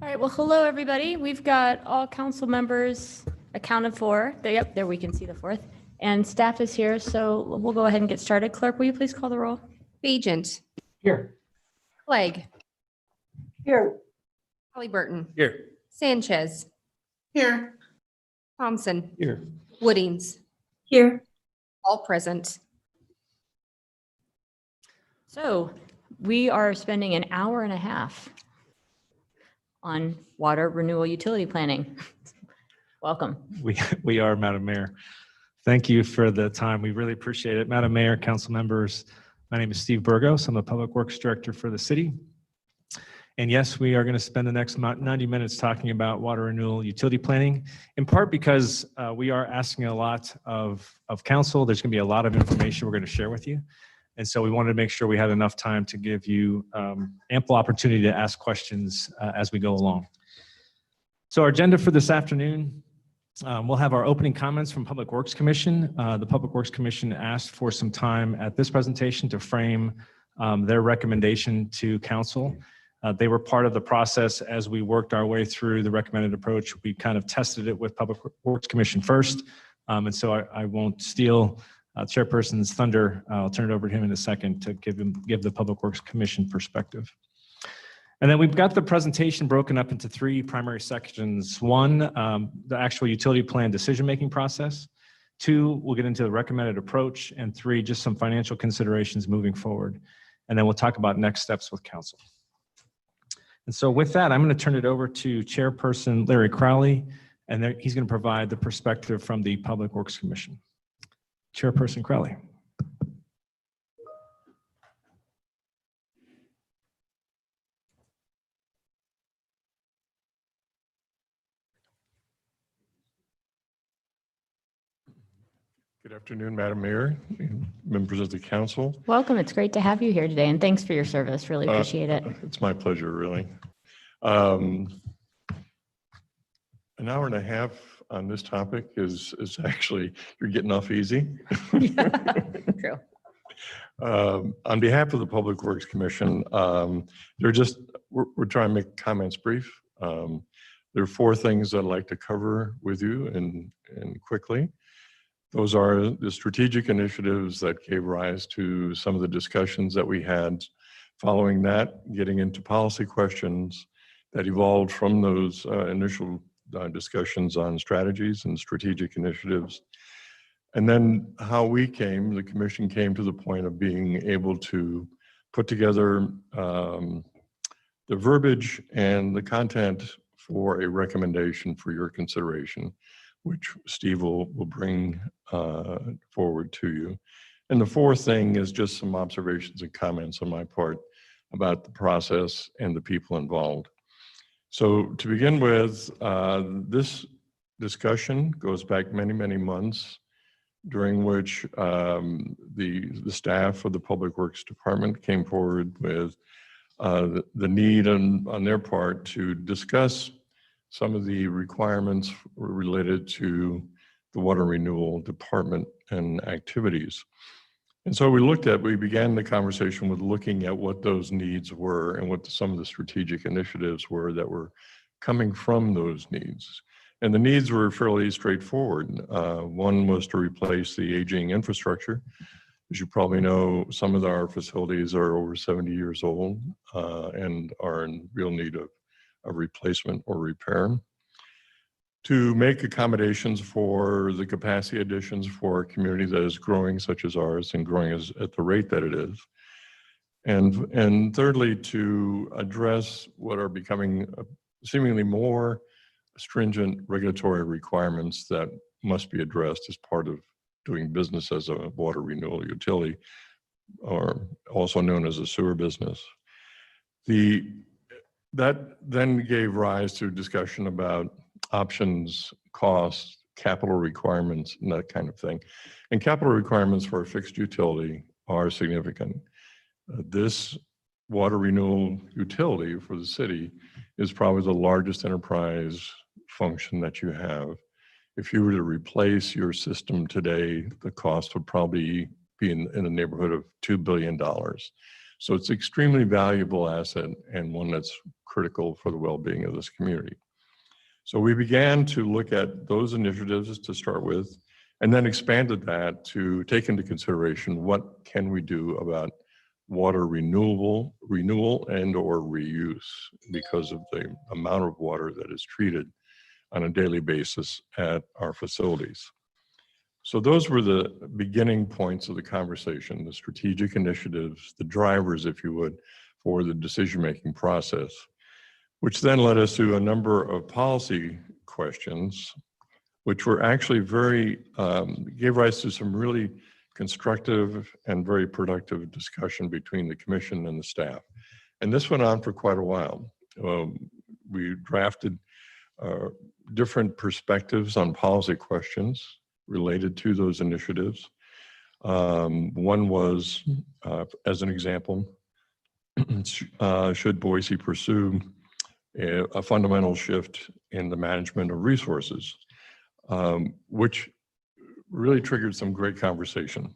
All right, well, hello, everybody. We've got all council members accounted for. Yep, there we can see the fourth. And staff is here, so we'll go ahead and get started. Clerk, will you please call the roll? Agent. Here. Clegg. Here. Halliburton. Here. Sanchez. Here. Thompson. Here. Woodings. Here. All present. So we are spending an hour and a half on water renewal utility planning. Welcome. We are, Madam Mayor. Thank you for the time. We really appreciate it. Madam Mayor, council members, my name is Steve Burgos. I'm the Public Works Director for the city. And yes, we are going to spend the next 90 minutes talking about water renewal utility planning, in part because we are asking a lot of council. There's going to be a lot of information we're going to share with you. And so we wanted to make sure we had enough time to give you ample opportunity to ask questions as we go along. So our agenda for this afternoon, we'll have our opening comments from Public Works Commission. The Public Works Commission asked for some time at this presentation to frame their recommendation to council. They were part of the process as we worked our way through the recommended approach. We kind of tested it with Public Works Commission first. And so I won't steal Chairperson's thunder. I'll turn it over to him in a second to give the Public Works Commission perspective. And then we've got the presentation broken up into three primary sections. One, the actual utility plan decision-making process. Two, we'll get into the recommended approach. And three, just some financial considerations moving forward. And then we'll talk about next steps with council. And so with that, I'm going to turn it over to Chairperson Larry Crowley, and he's going to provide the perspective from the Public Works Commission. Chairperson Crowley. Good afternoon, Madam Mayor, members of the council. Welcome. It's great to have you here today, and thanks for your service. Really appreciate it. It's my pleasure, really. An hour and a half on this topic is actually, you're getting off easy. True. On behalf of the Public Works Commission, we're trying to make comments brief. There are four things I'd like to cover with you and quickly. Those are the strategic initiatives that gave rise to some of the discussions that we had. Following that, getting into policy questions that evolved from those initial discussions on strategies and strategic initiatives. And then how the commission came to the point of being able to put together the verbiage and the content for a recommendation for your consideration, which Steve will bring forward to you. And the fourth thing is just some observations and comments on my part about the process and the people involved. So to begin with, this discussion goes back many, many months, during which the staff of the Public Works Department came forward with the need on their part to discuss some of the requirements related to the water renewal department and activities. And so we began the conversation with looking at what those needs were and what some of the strategic initiatives were that were coming from those needs. And the needs were fairly straightforward. One was to replace the aging infrastructure. As you probably know, some of our facilities are over 70 years old and are in real need of replacement or repair. To make accommodations for the capacity additions for a community that is growing, such as ours, and growing at the rate that it is. And thirdly, to address what are becoming seemingly more stringent regulatory requirements that must be addressed as part of doing business as a water renewal utility, or also known as a sewer business. That then gave rise to discussion about options, costs, capital requirements, and that kind of thing. And capital requirements for a fixed utility are significant. This water renewal utility for the city is probably the largest enterprise function that you have. If you were to replace your system today, the cost would probably be in the neighborhood of $2 billion. So it's an extremely valuable asset and one that's critical for the well-being of this community. So we began to look at those initiatives to start with, and then expanded that to take into consideration what can we do about water renewal and or reuse because of the amount of water that is treated on a daily basis at our facilities. So those were the beginning points of the conversation, the strategic initiatives, the drivers, if you would, for the decision-making process, which then led us to a number of policy questions, which were actually gave rise to some really constructive and very productive discussion between the commission and the staff. And this went on for quite a while. We drafted different perspectives on policy questions related to those initiatives. One was, as an example, should Boise pursue a fundamental shift in the management of resources, which really triggered some great conversation.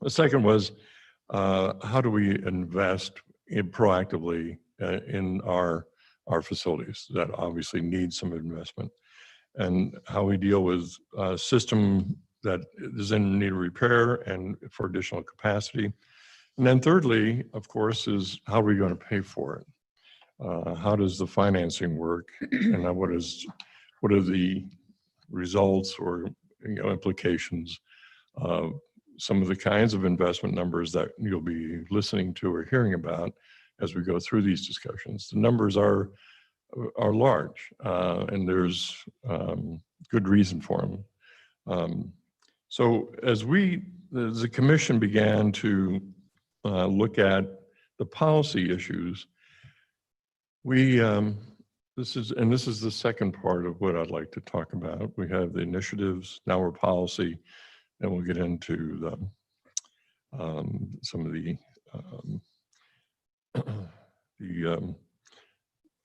The second was, how do we invest proactively in our facilities that obviously need some investment, and how we deal with a system that is in need of repair and for additional capacity. And then thirdly, of course, is how are we going to pay for it? How does the financing work, and what are the results or implications of some of the kinds of investment numbers that you'll be listening to or hearing about as we go through these discussions. The numbers are large, and there's good reason for them. So as the commission began to look at the policy issues, this is the second part of what I'd like to talk about. We have the initiatives, now we're policy, and we'll get into some of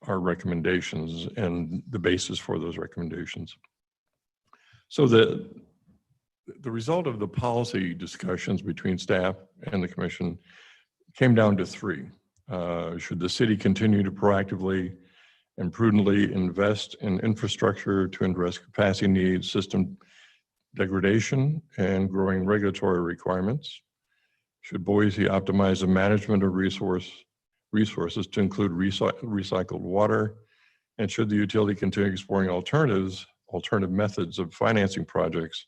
our recommendations and the basis for those recommendations. So the result of the policy discussions between staff and the commission came down to three. Should the city continue to proactively and prudently invest in infrastructure to address capacity needs, system degradation, and growing regulatory requirements? Should Boise optimize the management of resources to include recycled water? And should the utility continue exploring alternative methods of financing projects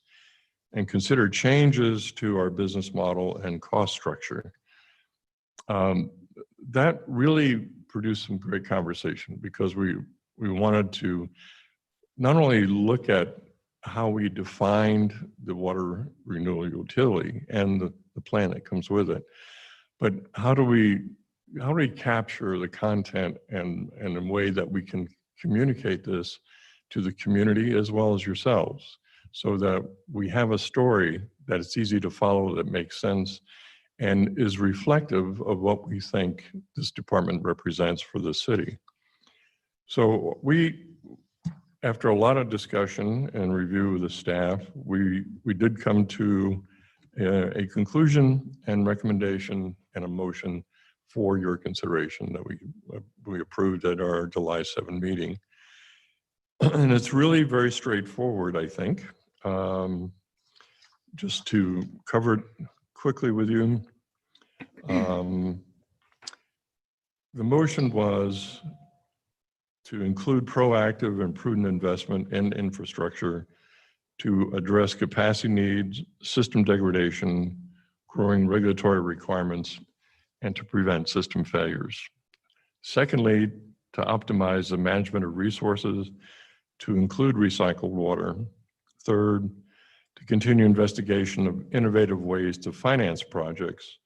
and consider changes to our business model and cost structure? That really produced some great conversation because we wanted to not only look at how we defined the water renewal utility and the plan that comes with it, but how do we capture the content and a way that we can communicate this to the community as well as yourselves, so that we have a story that it's easy to follow, that makes sense, and is reflective of what we think this department represents for the city. So after a lot of discussion and review with the staff, we did come to a conclusion and recommendation and a motion for your consideration that we approved at our July 7 meeting. And it's really very straightforward, I think. Just to cover it quickly with you, the motion was to include proactive and prudent investment in infrastructure to address capacity needs, system degradation, growing regulatory requirements, and to prevent system failures. Secondly, to optimize the management of resources to include recycled water. Third, to continue investigation of innovative ways to finance projects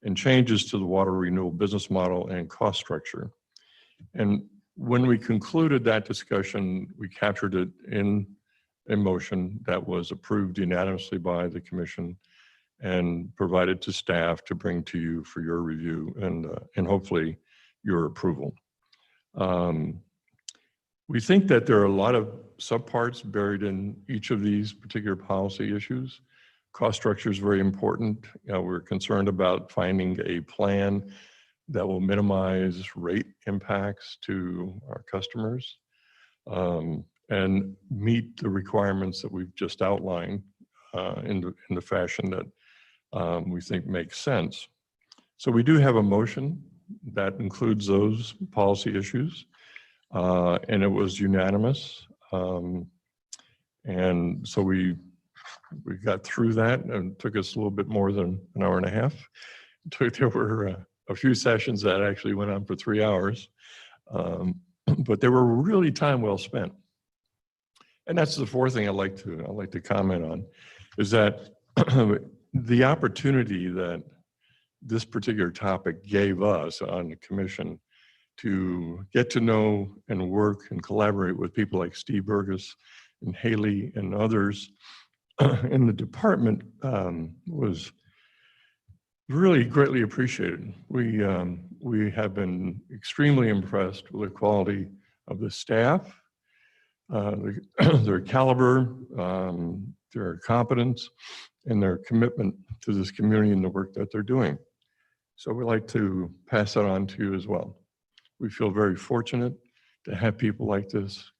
and changes to the water renewal business model and cost structure. And when we concluded that discussion, we captured it in a motion that was approved unanimously by the commission and provided to staff to bring to you for your review and hopefully your approval. We think that there are a lot of subparts buried in each of these particular policy issues. Cost structure is very important. We're concerned about finding a plan that will minimize rate impacts to our customers and meet the requirements that we've just outlined in the fashion that we think makes sense. So we do have a motion that includes those policy issues, and it was unanimous. And so we got through that, and it took us a little bit more than an hour and a half. There were a few sessions that actually went on for 3 hours, but they were really time well spent. And that's the fourth thing I'd like to comment on, is that the opportunity that this particular topic gave us on the commission to get to know and work and collaborate with people like Steve Burgess and Haley and others in the department was really greatly appreciated. We have been extremely impressed with the quality of the staff, their caliber, their competence, and their commitment to this community and the work that they're doing. So we'd like to pass that on to you as well. We feel very fortunate to have people like this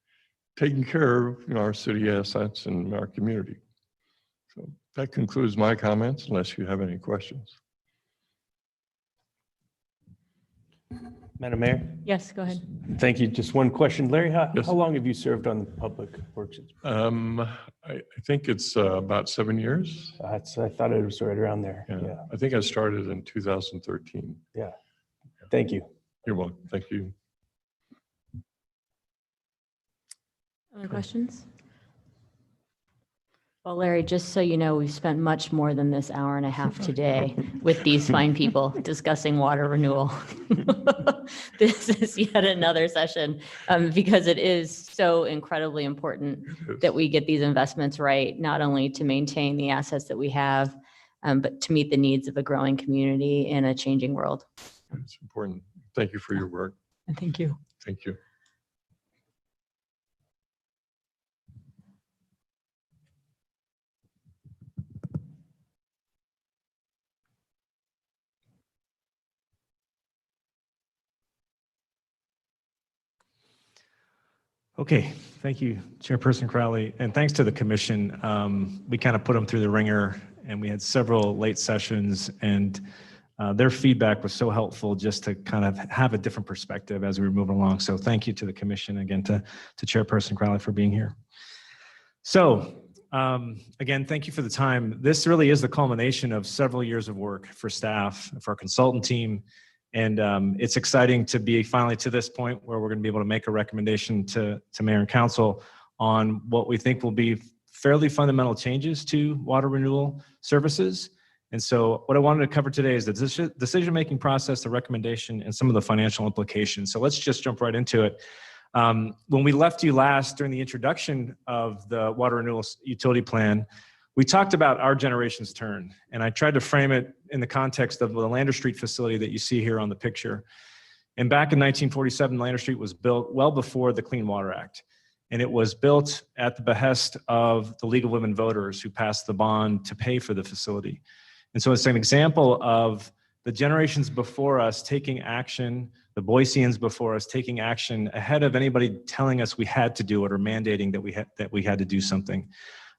taking care of our city assets and our community. So that concludes my comments, unless you have any questions. Madam Mayor, Yes, go ahead. thank you. Just one question. Larry, Yes. how long have you served on the Public Works? I think it's about 7 years. I thought it was right around there. Yeah. Yeah. I think I started in 2013. Thank you. You're welcome. Thank you. Other questions? Well, Larry, just so you know, we've spent much more than this hour and a half today with these fine people discussing water renewal. This is yet another session because it is so incredibly important that we get these investments right, not only to maintain the assets that we have, but to meet the needs of a growing community in a changing world. It's important. Thank you for your work. Thank you. Thank you. Okay, thank you, Chairperson Crowley, and thanks to the commission. We kind of put them through the ringer, and we had several late sessions, and their feedback was so helpful just to kind of have a different perspective as we were moving along. So thank you to the commission, again, to Chairperson Crowley for being here. So again, thank you for the time. This really is the culmination of several years of work for staff, for our consultant team, and it's exciting to be finally to this point where we're going to be able to make a recommendation to Mayor and Council on what we think will be fairly fundamental changes to water renewal services. And so what I wanted to cover today is the decision-making process, the recommendation, and some of the financial implications. So let's just jump right into it. When we left you last during the introduction of the water renewal utility plan, we talked about our generation's turn, and I tried to frame it in the context of the Lander Street facility that you see here on the picture. And back in 1947, Lander Street was built well before the Clean Water Act. And it was built at the behest of the League of Women Voters, who passed the bond to pay for the facility. And so it's an example of the generations before us taking action, the Boiseans before us taking action ahead of anybody telling us we had to do it or mandating that we had to do something.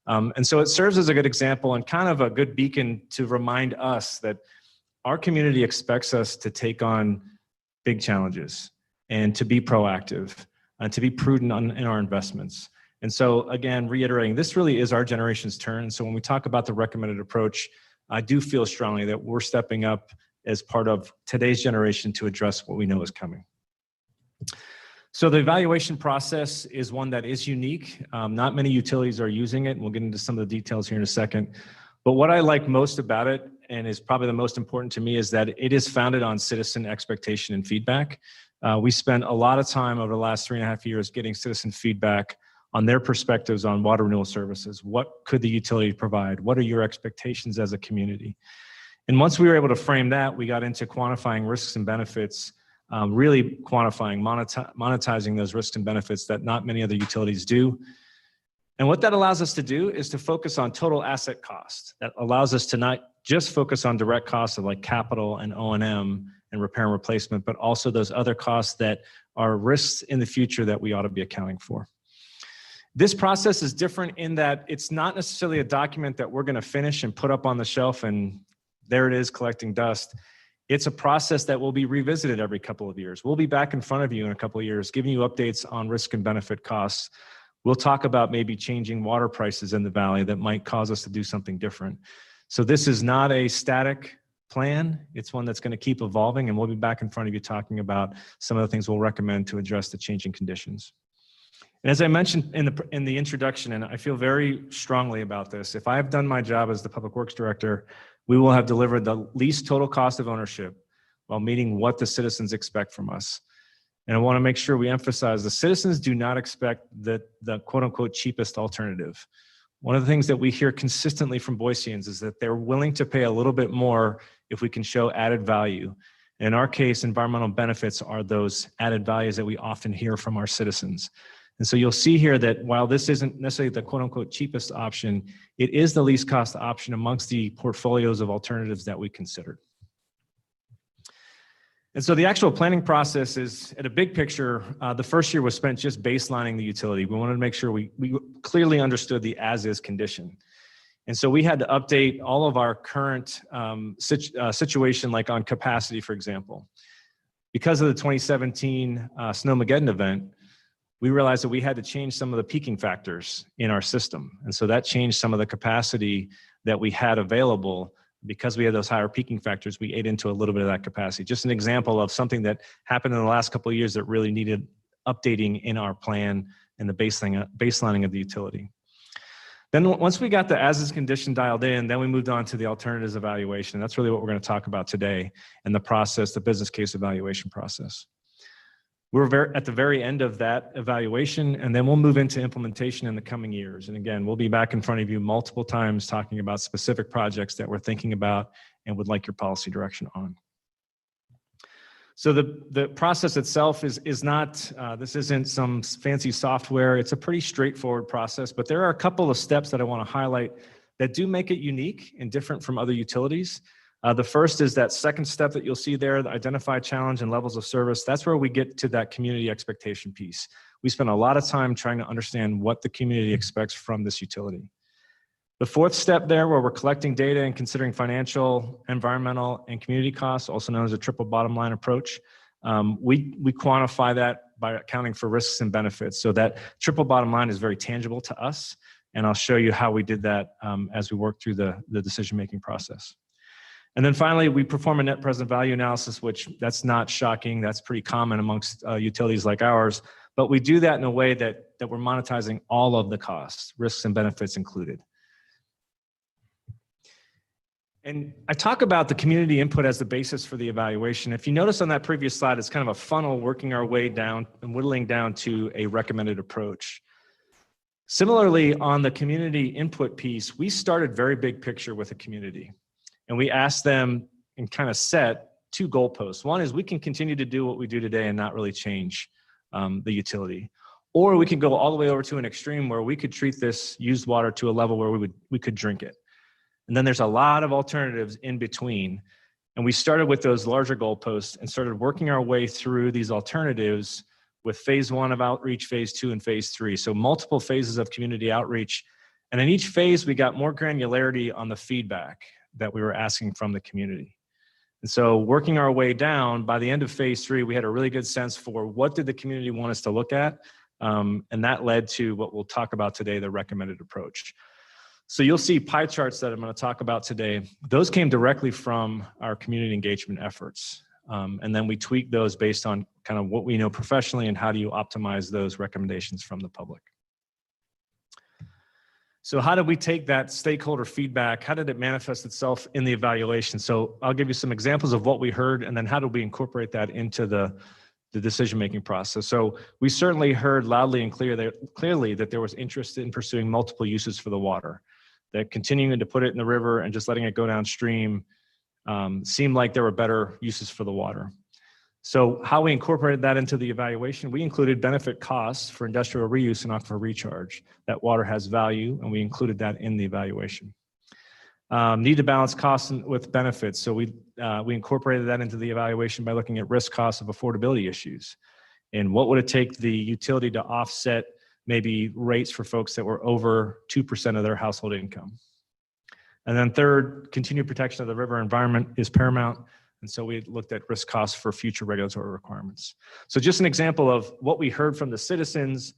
And so it serves as a good example and kind of a good beacon to remind us that our community expects us to take on big challenges and to be proactive and to be prudent in our investments. And so again, reiterating, this really is our generation's turn. So when we talk about the recommended approach, I do feel strongly that we're stepping up as part of today's generation to address what we know is coming. So the evaluation process is one that is unique. Not many utilities are using it, and we'll get into some of the details here in a second. But what I like most about it, and is probably the most important to me, is that it is founded on citizen expectation and feedback. We spent a lot of time over the last 3.5 years getting citizen feedback on their perspectives on water renewal services. What could the utility provide? What are your expectations as a community? And once we were able to frame that, we got into quantifying risks and benefits, really quantifying, monetizing those risks and benefits that not many other utilities do. And what that allows us to do is to focus on total asset cost. That allows us to not just focus on direct costs of like capital and O&M and repair and replacement, but also those other costs that are risks in the future that we ought to be accounting for. This process is different in that it's not necessarily a document that we're going to finish and put up on the shelf and there it is collecting dust. It's a process that will be revisited every couple of years. We'll be back in front of you in a couple of years, giving you updates on risk and benefit costs. We'll talk about maybe changing water prices in the valley that might cause us to do something different. So this is not a static plan. It's one that's going to keep evolving, and we'll be back in front of you talking about some of the things we'll recommend to address the changing conditions. And as I mentioned in the introduction, and I feel very strongly about this, if I've done my job as the Public Works Director, we will have delivered the least total cost of ownership while meeting what the citizens expect from us. And I want to make sure we emphasize the citizens do not expect the quote unquote cheapest alternative. One of the things that we hear consistently from Boiseans is that they're willing to pay a little bit more if we can show added value. In our case, environmental benefits are those added values that we often hear from our citizens. And so you'll see here that while this isn't necessarily the quote unquote cheapest option, it is the least cost option amongst the portfolios of alternatives that we considered. And so the actual planning process is, at a big picture, the first year was spent just baselining the utility. We wanted to make sure we clearly understood the as-is condition. And so we had to update all of our current situation, like on capacity, for example. Because of the 2017 Snowmageddon event, we realized that we had to change some of the peaking factors in our system. And so that changed some of the capacity that we had available. Because we had those higher peaking factors, we ate into a little bit of that capacity. Just an example of something that happened in the last couple of years that really needed updating in our plan and the baselining of the utility. Then once we got the as-is condition dialed in, then we moved on to the alternatives evaluation. That's really what we're going to talk about today, and the process, the business case evaluation process. We're at the very end of that evaluation, and then we'll move into implementation in the coming years. And again, we'll be back in front of you multiple times talking about specific projects that we're thinking about and would like your policy direction on. So the process itself is not, this isn't some fancy software. It's a pretty straightforward process, but there are a couple of steps that I want to highlight that do make it unique and different from other utilities. The first is that second step that you'll see there, the identify challenge and levels of service. That's where we get to that community expectation piece. We spend a lot of time trying to understand what the community expects from this utility. The fourth step there, where we're collecting data and considering financial, environmental, and community costs, also known as a triple bottom line approach, we quantify that by accounting for risks and benefits. So that triple bottom line is very tangible to us, and I'll show you how we did that as we work through the decision-making process. And then finally, we perform a net present value analysis, which that's not shocking. That's pretty common amongst utilities like ours. But we do that in a way that we're monetizing all of the costs, risks and benefits included. And I talk about the community input as the basis for the evaluation. If you notice on that previous slide, it's kind of a funnel working our way down and whittling down to a recommended approach. Similarly, on the community input piece, we started very big picture with the community. And we asked them and kind of set two goalposts. One is we can continue to do what we do today and not really change the utility. Or we can go all the way over to an extreme where we could treat this used water to a level where we could drink it. And then there's a lot of alternatives in between. And we started with those larger goalposts and started working our way through these alternatives with phase 1 of outreach, phase 2, and phase 3. So multiple phases of community outreach. And in each phase, we got more granularity on the feedback that we were asking from the community. And so working our way down, by the end of phase 3, we had a really good sense for what did the community want us to look at. And that led to what we'll talk about today, the recommended approach. So you'll see pie charts that I'm going to talk about today. Those came directly from our community engagement efforts. And then we tweaked those based on kind of what we know professionally and how do you optimize those recommendations from the public. So how did we take that stakeholder feedback? How did it manifest itself in the evaluation? So I'll give you some examples of what we heard, and then how did we incorporate that into the decision-making process. So we certainly heard loudly and clearly that there was interest in pursuing multiple uses for the water, that continuing to put it in the river and just letting it go downstream seemed like there were better uses for the water. So how we incorporated that into the evaluation, we included benefit costs for industrial reuse and aquifer recharge. That water has value, and we included that in the evaluation. Need to balance costs with benefits. So we incorporated that into the evaluation by looking at risk costs of affordability issues. And what would it take the utility to offset maybe rates for folks that were over 2% of their household income? And then third, continued protection of the river environment is paramount. And so we looked at risk costs for future regulatory requirements. So just an example of what we heard from the citizens,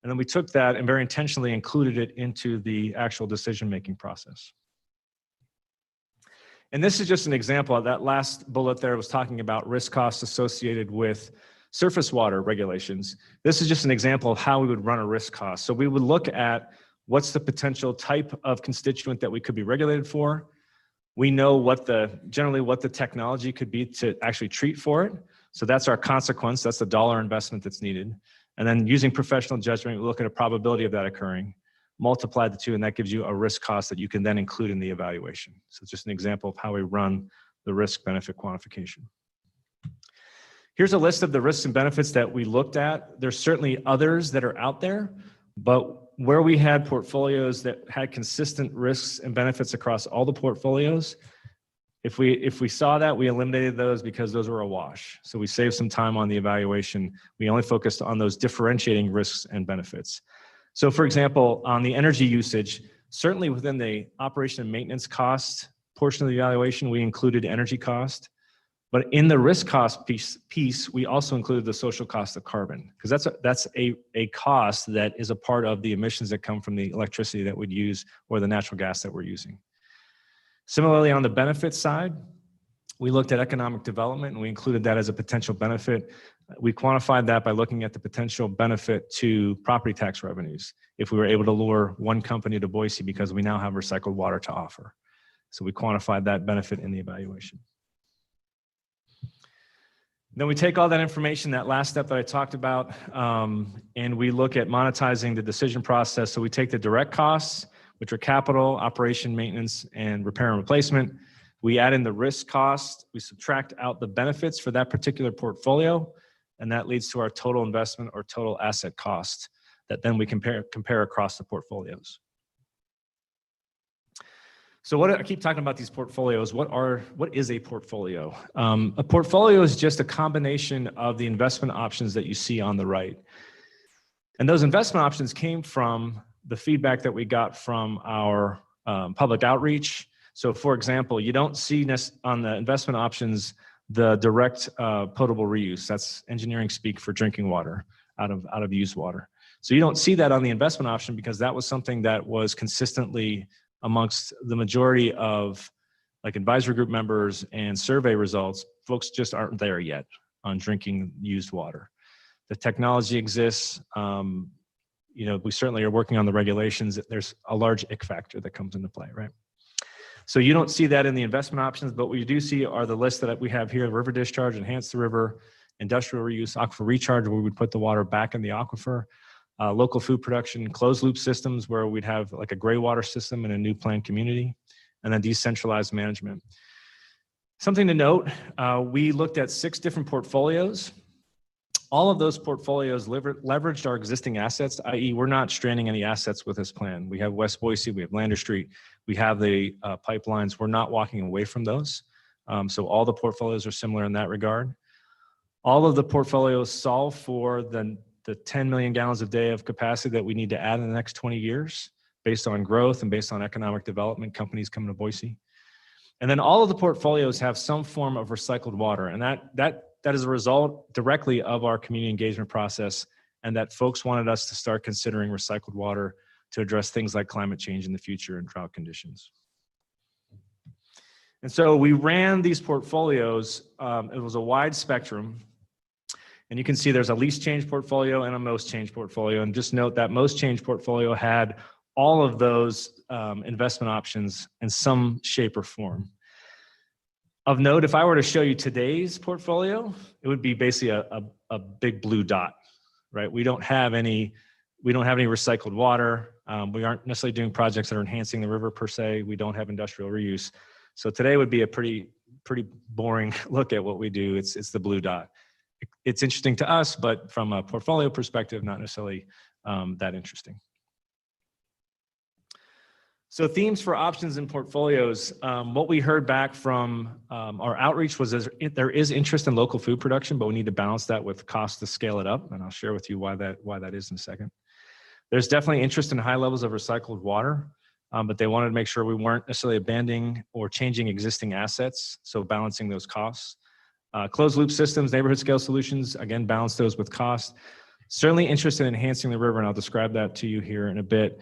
and then we took that and very intentionally included it into the actual decision-making process. And this is just an example of that last bullet there was talking about risk costs associated with surface water regulations. This is just an example of how we would run a risk cost. So we would look at what's the potential type of constituent that we could be regulated for. We know generally what the technology could be to actually treat for it. So that's our consequence. That's the dollar investment that's needed. And then using professional judgment, we look at a probability of that occurring, multiply the two, and that gives you a risk cost that you can then include in the evaluation. So it's just an example of how we run the risk benefit quantification. Here's a list of the risks and benefits that we looked at. There's certainly others that are out there, but where we had portfolios that had consistent risks and benefits across all the portfolios, if we saw that, we eliminated those because those were a wash. So we saved some time on the evaluation. We only focused on those differentiating risks and benefits. So for example, on the energy usage, certainly within the operation and maintenance cost portion of the evaluation, we included energy cost. But in the risk cost piece, we also included the social cost of carbon, because that's a cost that is a part of the emissions that come from the electricity that we'd use or the natural gas that we're using. Similarly, on the benefits side, we looked at economic development and we included that as a potential benefit. We quantified that by looking at the potential benefit to property tax revenues if we were able to lure one company to Boise because we now have recycled water to offer. So we quantified that benefit in the evaluation. Then we take all that information, that last step that I talked about, and we look at monetizing the decision process. So we take the direct costs, which are capital, operation, maintenance, and repair and replacement. We add in the risk cost. We subtract out the benefits for that particular portfolio, and that leads to our total investment or total asset cost that then we compare across the portfolios. So I keep talking about these portfolios. What is a portfolio? A portfolio is just a combination of the investment options that you see on the right. And those investment options came from the feedback that we got from our public outreach. So for example, you don't see on the investment options the direct potable reuse. That's engineering speak for drinking water out of used water. So you don't see that on the investment option because that was something that was consistently amongst the majority of like advisory group members and survey results. Folks just aren't there yet on drinking used water. The technology exists. We certainly are working on the regulations. There's a large ick factor that comes into play, right? So you don't see that in the investment options, but what you do see are the lists that we have here: river discharge, enhance the river, industrial reuse, aquifer recharge, where we would put the water back in the aquifer, local food production, closed loop systems, where we'd have like a gray water system in a new planned community, and then decentralized management. Something to note, we looked at 6 different portfolios. All of those portfolios leveraged our existing assets, i.e. we're not stranding any assets with this plan. We have West Boise, we have Lander Street, we have the pipelines. We're not walking away from those. So all the portfolios are similar in that regard. All of the portfolios solve for the 10 million gallons a day of capacity that we need to add in the next 20 years based on growth and based on economic development, companies coming to Boise. And then all of the portfolios have some form of recycled water, and that is a result directly of our community engagement process, and that folks wanted us to start considering recycled water to address things like climate change in the future and drought conditions. And so we ran these portfolios. It was a wide spectrum, and you can see there's a least change portfolio and a most change portfolio. And just note that most change portfolio had all of those investment options in some shape or form. Of note, if I were to show you today's portfolio, it would be basically a big blue dot, right? We don't have any recycled water. We aren't necessarily doing projects that are enhancing the river per se. We don't have industrial reuse. So today would be a pretty boring look at what we do. It's the blue dot. It's interesting to us, but from a portfolio perspective, not necessarily that interesting. So themes for options and portfolios. What we heard back from our outreach was there is interest in local food production, but we need to balance that with cost to scale it up. And I'll share with you why that is in a second. There's definitely interest in high levels of recycled water, but they wanted to make sure we weren't necessarily abandoning or changing existing assets, so balancing those costs. Closed loop systems, neighborhood scale solutions, again, balance those with cost. Certainly interested in enhancing the river, and I'll describe that to you here in a bit.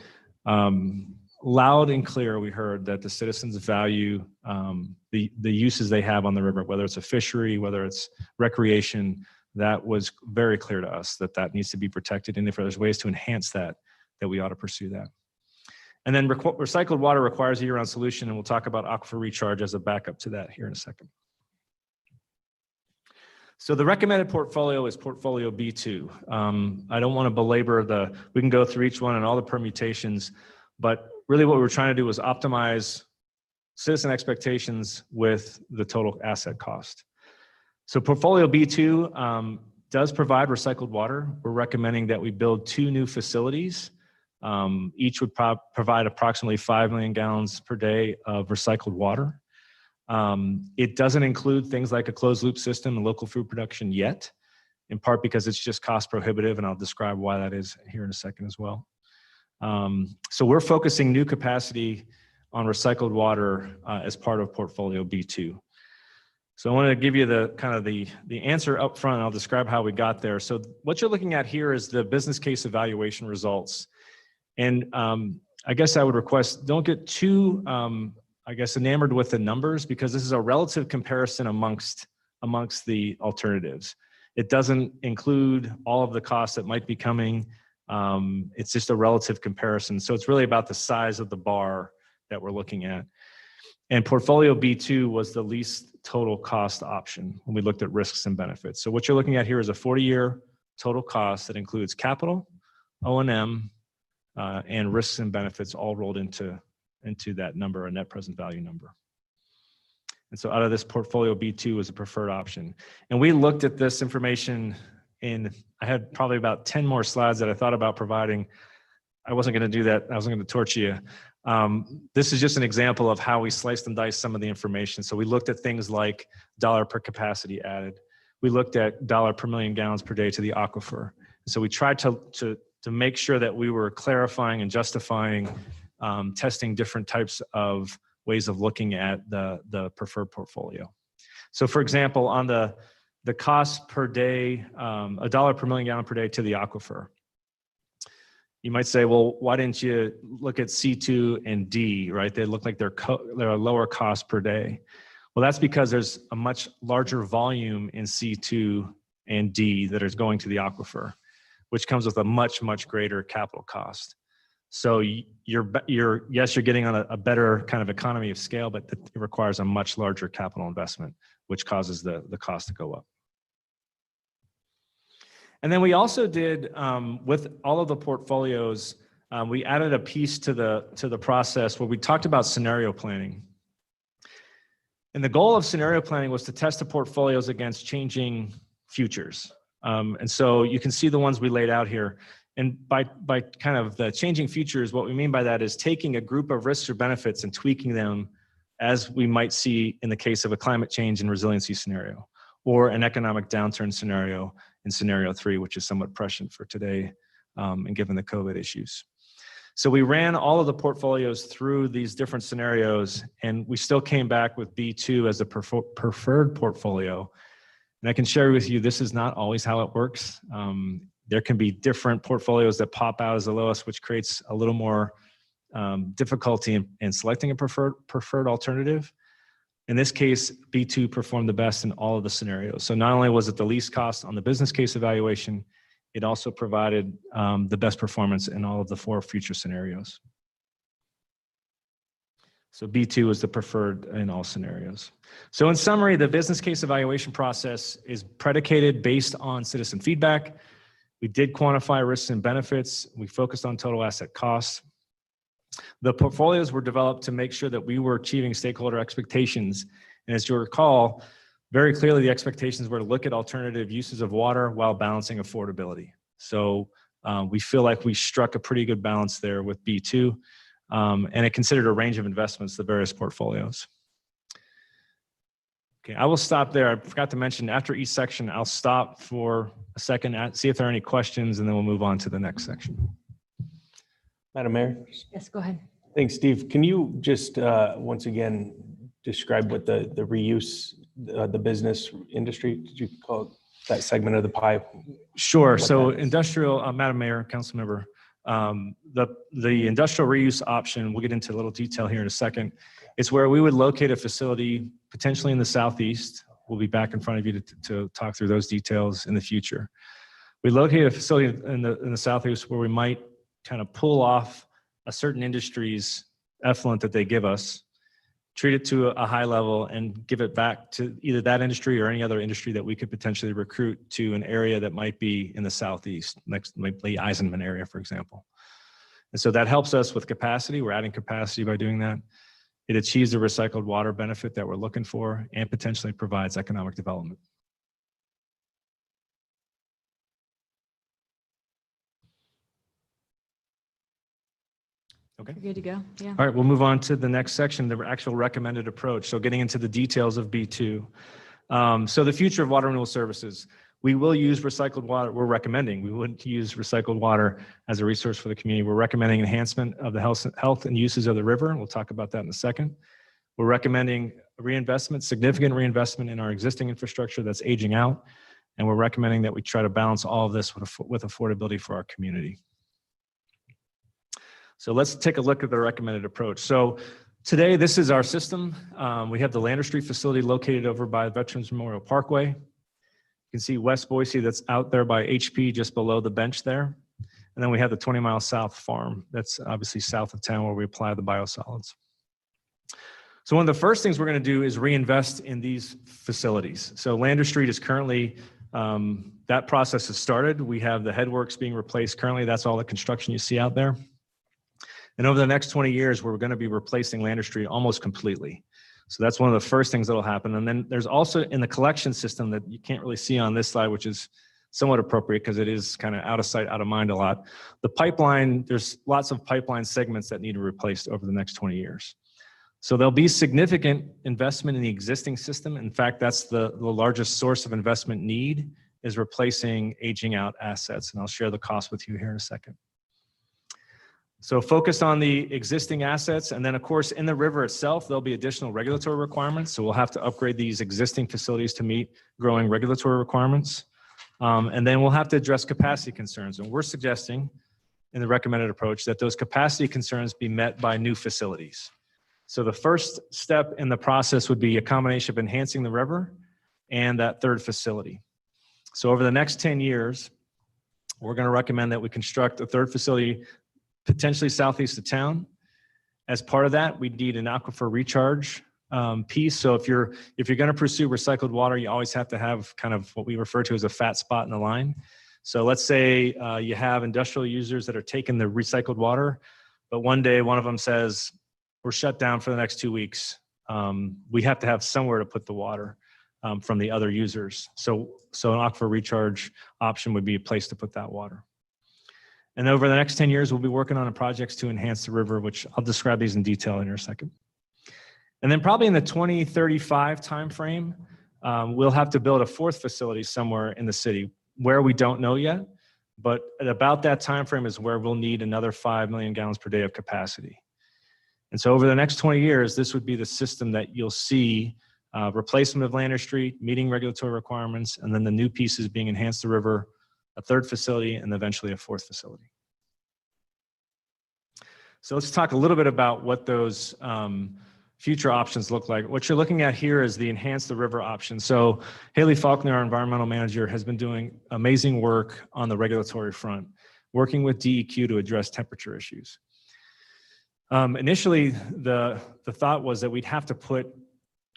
Loud and clear, we heard that the citizens value the uses they have on the river, whether it's a fishery, whether it's recreation. That was very clear to us that needs to be protected. And if there's ways to enhance that we ought to pursue that. And then recycled water requires a year-round solution, and we'll talk about aquifer recharge as a backup to that here in a second. So the recommended portfolio is portfolio B2. I don't want to belabor we can go through each one and all the permutations, but really what we're trying to do is optimize citizen expectations with the total asset cost. So portfolio B2 does provide recycled water. We're recommending that we build 2 new facilities. Each would provide approximately 5 million gallons per day of recycled water. It doesn't include things like a closed loop system and local food production yet, in part because it's just cost prohibitive, and I'll describe why that is here in a second as well. So we're focusing new capacity on recycled water as part of portfolio B2. So I wanted to give you the answer up front. I'll describe how we got there. So what you're looking at here is the business case evaluation results. And I guess I would request, don't get too, enamored with the numbers, because this is a relative comparison amongst the alternatives. It doesn't include all of the costs that might be coming. It's just a relative comparison. So it's really about the size of the bar that we're looking at. And portfolio B2 was the least total cost option when we looked at risks and benefits. So what you're looking at here is a 40-year total cost that includes capital, O&M, and risks and benefits all rolled into that number, a net present value number. And so out of this, portfolio B2 is a preferred option. And we looked at this information I had probably about 10 more slides that I thought about providing. I wasn't going to do that. I wasn't going to torture you. This is just an example of how we sliced and diced some of the information. So we looked at things like dollar per capacity added. We looked at dollar per million gallons per day to the aquifer. So we tried to make sure that we were clarifying and justifying testing different types of ways of looking at the preferred portfolio. So for example, on the cost per day, $1 per million gallon per day to the aquifer. You might say, well, why didn't you look at C2 and D, right? They look like they're a lower cost per day. Well, that's because there's a much larger volume in C2 and D that is going to the aquifer, which comes with a much, much greater capital cost. So you're getting on a better kind of economy of scale, but it requires a much larger capital investment, which causes the cost to go up. And then we also did, with all of the portfolios, we added a piece to the process where we talked about scenario planning. And the goal of scenario planning was to test the portfolios against changing futures. And so you can see the ones we laid out here. And by kind of the changing futures, what we mean by that is taking a group of risks or benefits and tweaking them as we might see in the case of a climate change and resiliency scenario, or an economic downturn scenario in scenario 3, which is somewhat prescient for today and given the COVID issues. So we ran all of the portfolios through these different scenarios, and we still came back with B2 as a preferred portfolio. And I can share with you, this is not always how it works. There can be different portfolios that pop out as the lowest, which creates a little more difficulty in selecting a preferred alternative. In this case, B2 performed the best in all of the scenarios. So not only was it the least cost on the business case evaluation, it also provided the best performance in all of the 4 future scenarios. So B2 was the preferred in all scenarios. So in summary, the business case evaluation process is predicated based on citizen feedback. We did quantify risks and benefits. We focused on total asset costs. The portfolios were developed to make sure that we were achieving stakeholder expectations. And as you'll recall, very clearly the expectations were to look at alternative uses of water while balancing affordability. So we feel like we struck a pretty good balance there with B2. and it considered a range of investments, the various portfolios. Okay, I will stop there. I forgot to mention, after each section, I'll stop for a second, see if there are any questions, and then we'll move on to the next section. Madam Mayor. Yes, go ahead. Thanks, Steve. Can you just once again describe what the reuse, the business industry, did you call it, that segment of the pie? Sure. What So that is. industrial, Madam Mayor, Council Member, the industrial reuse option, we'll get into a little detail here in a second. It's where we would locate a facility potentially in the southeast. We'll be back in front of you to talk through those details in the future. We locate a facility in the southeast where we might kind of pull off a certain industry's effluent that they give us, treat it to a high level, and give it back to either that industry or any other industry that we could potentially recruit to an area that might be in the southeast, next maybe Eisenman area, for example. And so that helps us with capacity. We're adding capacity by doing that. It achieves the recycled water benefit that we're looking for and potentially provides economic development. Okay. You're good to go? Yeah. All right, we'll move on to the next section, the actual recommended approach. So getting into the details of B2. So the future of water renewal services. We will use recycled water. We're recommending we wouldn't use recycled water as a resource for the community. We're recommending enhancement of the health and uses of the river. We'll talk about that in a second. We're recommending reinvestment, significant reinvestment in our existing infrastructure that's aging out. And we're recommending that we try to balance all of this with affordability for our community. So let's take a look at the recommended approach. So today, this is our system. We have the Lander Street facility located over by Veterans Memorial Parkway. You can see West Boise that's out there by HP, just below the bench there. And then we have the 20 Mile South farm. That's obviously south of town where we apply the biosolids. So one of the first things we're going to do is reinvest in these facilities. So Lander Street is currently, that process has started. We have the headworks being replaced currently. That's all the construction you see out there. And over the next 20 years, we're going to be replacing Lander Street almost completely. So that's one of the first things that'll happen. And then there's also in the collection system that you can't really see on this slide, which is somewhat appropriate because it is kind of out of sight, out of mind a lot. The pipeline, there's lots of pipeline segments that need to be replaced over the next 20 years. So there'll be significant investment in the existing system. In fact, that's the largest source of investment need is replacing aging out assets. And I'll share the cost with you here in a second. So focused on the existing assets. And then of course, in the river itself, there'll be additional regulatory requirements. So we'll have to upgrade these existing facilities to meet growing regulatory requirements. And then we'll have to address capacity concerns. And we're suggesting in the recommended approach that those capacity concerns be met by new facilities. So the first step in the process would be a combination of enhancing the river and that third facility. So over the next 10 years, we're going to recommend that we construct a third facility potentially southeast of town. As part of that, we need an aquifer recharge piece. So if you're going to pursue recycled water, you always have to have kind of what we refer to as a fat spot in the line. So let's say you have industrial users that are taking the recycled water, but one day one of them says, we're shut down for the next 2 weeks. We have to have somewhere to put the water from the other users. So an aquifer recharge option would be a place to put that water. And over the next 10 years, we'll be working on projects to enhance the river, which I'll describe these in detail in a second. And then probably in the 2035 timeframe, we'll have to build a fourth facility somewhere in the city where we don't know yet. But at about that timeframe is where we'll need another 5 million gallons per day of capacity. And so over the next 20 years, this would be the system that you'll see replacement of Lander Street, meeting regulatory requirements, and then the new pieces being enhanced the river, a third facility, and eventually a fourth facility. So let's talk a little bit about what those future options look like. What you're looking at here is the enhance the river option. So Haley Faulkner, our environmental manager, has been doing amazing work on the regulatory front, working with DEQ to address temperature issues. Initially, the thought was that we'd have to put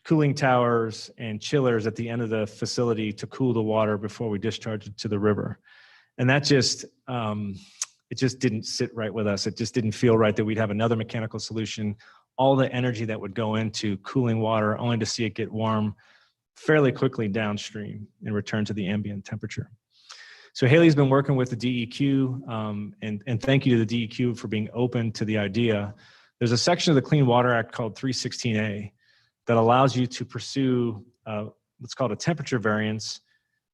cooling towers and chillers at the end of the facility to cool the water before we discharge it to the river. And that just, it just didn't sit right with us. It just didn't feel right that we'd have another mechanical solution, all the energy that would go into cooling water only to see it get warm fairly quickly downstream and return to the ambient temperature. So Haley's been working with the DEQ, and thank you to the DEQ for being open to the idea. there's a section of the Clean Water Act called 316A that allows you to pursue what's called a temperature variance.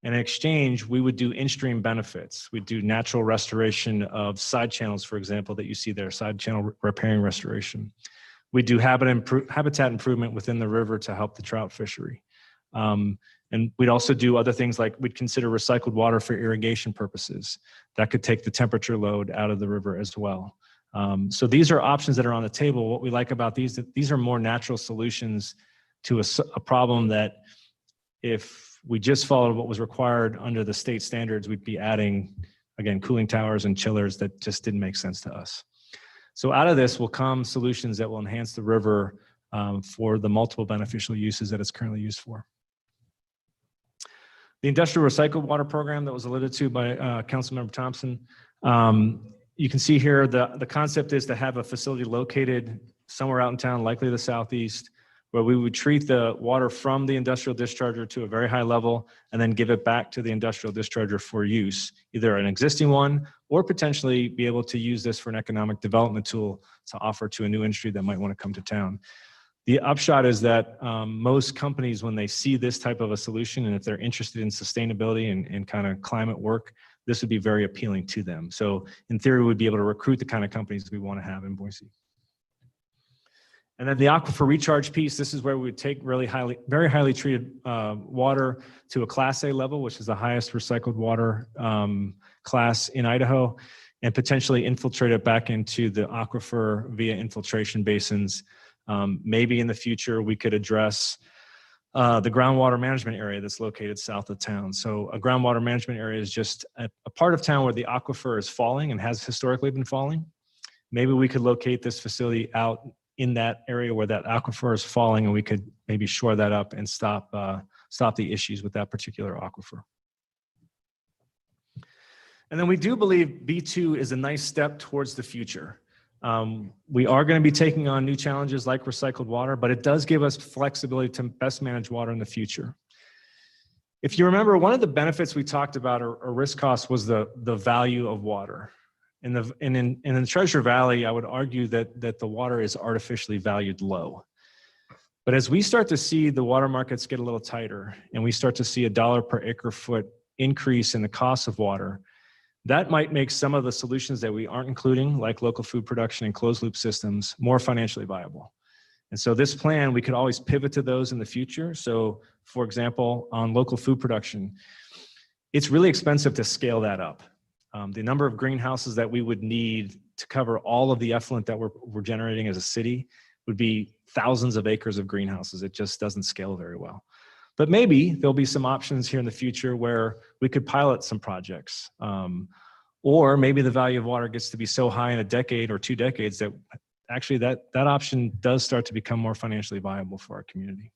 And in exchange, we would do in-stream benefits. We'd do natural restoration of side channels, for example, that you see there, side channel repairing restoration. We do habitat improvement within the river to help the trout fishery. And we'd also do other things like we'd consider recycled water for irrigation purposes. That could take the temperature load out of the river as well. So these are options that are on the table. What we like about these are more natural solutions to a problem that if we just followed what was required under the state standards, we'd be adding, again, cooling towers and chillers that just didn't make sense to us. So out of this will come solutions that will enhance the river for the multiple beneficial uses that it's currently used for. The industrial recycled water program that was alluded to by Councilmember Thompson, you can see here the concept is to have a facility located somewhere out in town, likely the southeast, where we would treat the water from the industrial discharger to a very high level and then give it back to the industrial discharger for use, either an existing one or potentially be able to use this for an economic development tool to offer to a new industry that might want to come to town. The upshot is that most companies, when they see this type of a solution, and if they're interested in sustainability and kind of climate work, this would be very appealing to them. So in theory, we'd be able to recruit the kind of companies we want to have in Boise. And then the aquifer recharge piece, this is where we would take very highly treated water to a Class A level, which is the highest recycled water class in Idaho, and potentially infiltrate it back into the aquifer via infiltration basins. Maybe in the future, we could address the groundwater management area that's located south of town. So a groundwater management area is just a part of town where the aquifer is falling and has historically been falling. Maybe we could locate this facility out in that area where that aquifer is falling, and we could maybe shore that up and stop the issues with that particular aquifer. And then we do believe B2 is a nice step towards the future. We are going to be taking on new challenges like recycled water, but it does give us flexibility to best manage water in the future. If you remember, one of the benefits we talked about or risk cost was the value of water. In the Treasure Valley, I would argue that the water is artificially valued low. But as we start to see the water markets get a little tighter and we start to see $1 per acre foot increase in the cost of water, that might make some of the solutions that we aren't including, like local food production and closed loop systems, more financially viable. And so this plan, we could always pivot to those in the future. So for example, on local food production, it's really expensive to scale that up. The number of greenhouses that we would need to cover all of the effluent that we're generating as a city would be thousands of acres of greenhouses. It just doesn't scale very well. But maybe there'll be some options here in the future where we could pilot some projects. Or maybe the value of water gets to be so high in a decade or 2 decades that actually that option does start to become more financially viable for our community.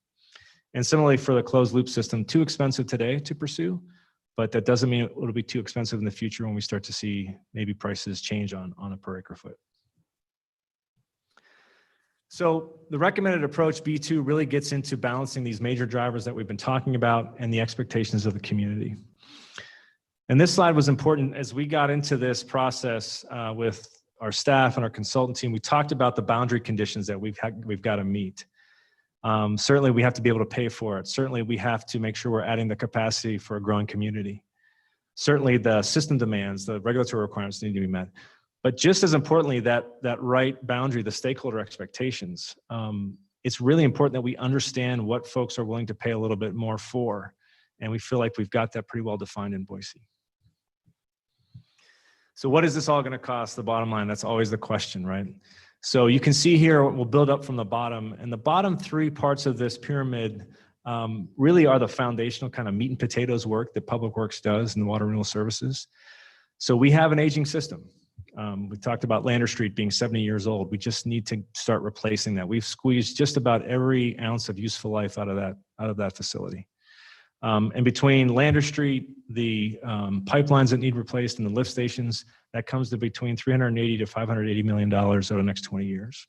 And similarly for the closed loop system, too expensive today to pursue, but that doesn't mean it'll be too expensive in the future when we start to see maybe prices change on a per acre foot. So the recommended approach, B2, really gets into balancing these major drivers that we've been talking about and the expectations of the community. And this slide was important as we got into this process with our staff and our consultant team. We talked about the boundary conditions that we've got to meet. Certainly we have to be able to pay for it. Certainly we have to make sure we're adding the capacity for a growing community. Certainly the system demands, the regulatory requirements need to be met. But just as importantly, that right boundary, the stakeholder expectations, it's really important that we understand what folks are willing to pay a little bit more for. And we feel like we've got that pretty well defined in Boise. So what is this all going to cost? The bottom line, that's always the question, right? So you can see here, we'll build up from the bottom. And the bottom 3 parts of this pyramid really are the foundational kind of meat and potatoes work that Public Works does in the water renewal services. So we have an aging system. We talked about Lander Street being 70 years old. We just need to start replacing that. We've squeezed just about every ounce of useful life out of that facility. And between Lander Street, the pipelines that need replaced, and the lift stations, that comes to between $380 to $580 million over the next 20 years.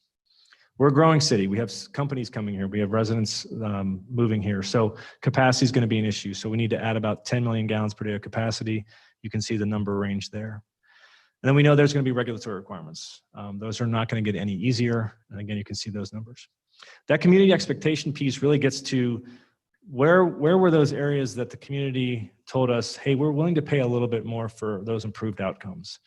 We're a growing city. We have companies coming here. We have residents moving here. So capacity is going to be an issue. So we need to add about 10 million gallons per day of capacity. You can see the number range there. And then we know there's going to be regulatory requirements. Those are not going to get any easier. And again, you can see those numbers. That community expectation piece really gets to where were those areas that the community told us, hey, we're willing to pay a little bit more for those improved outcomes.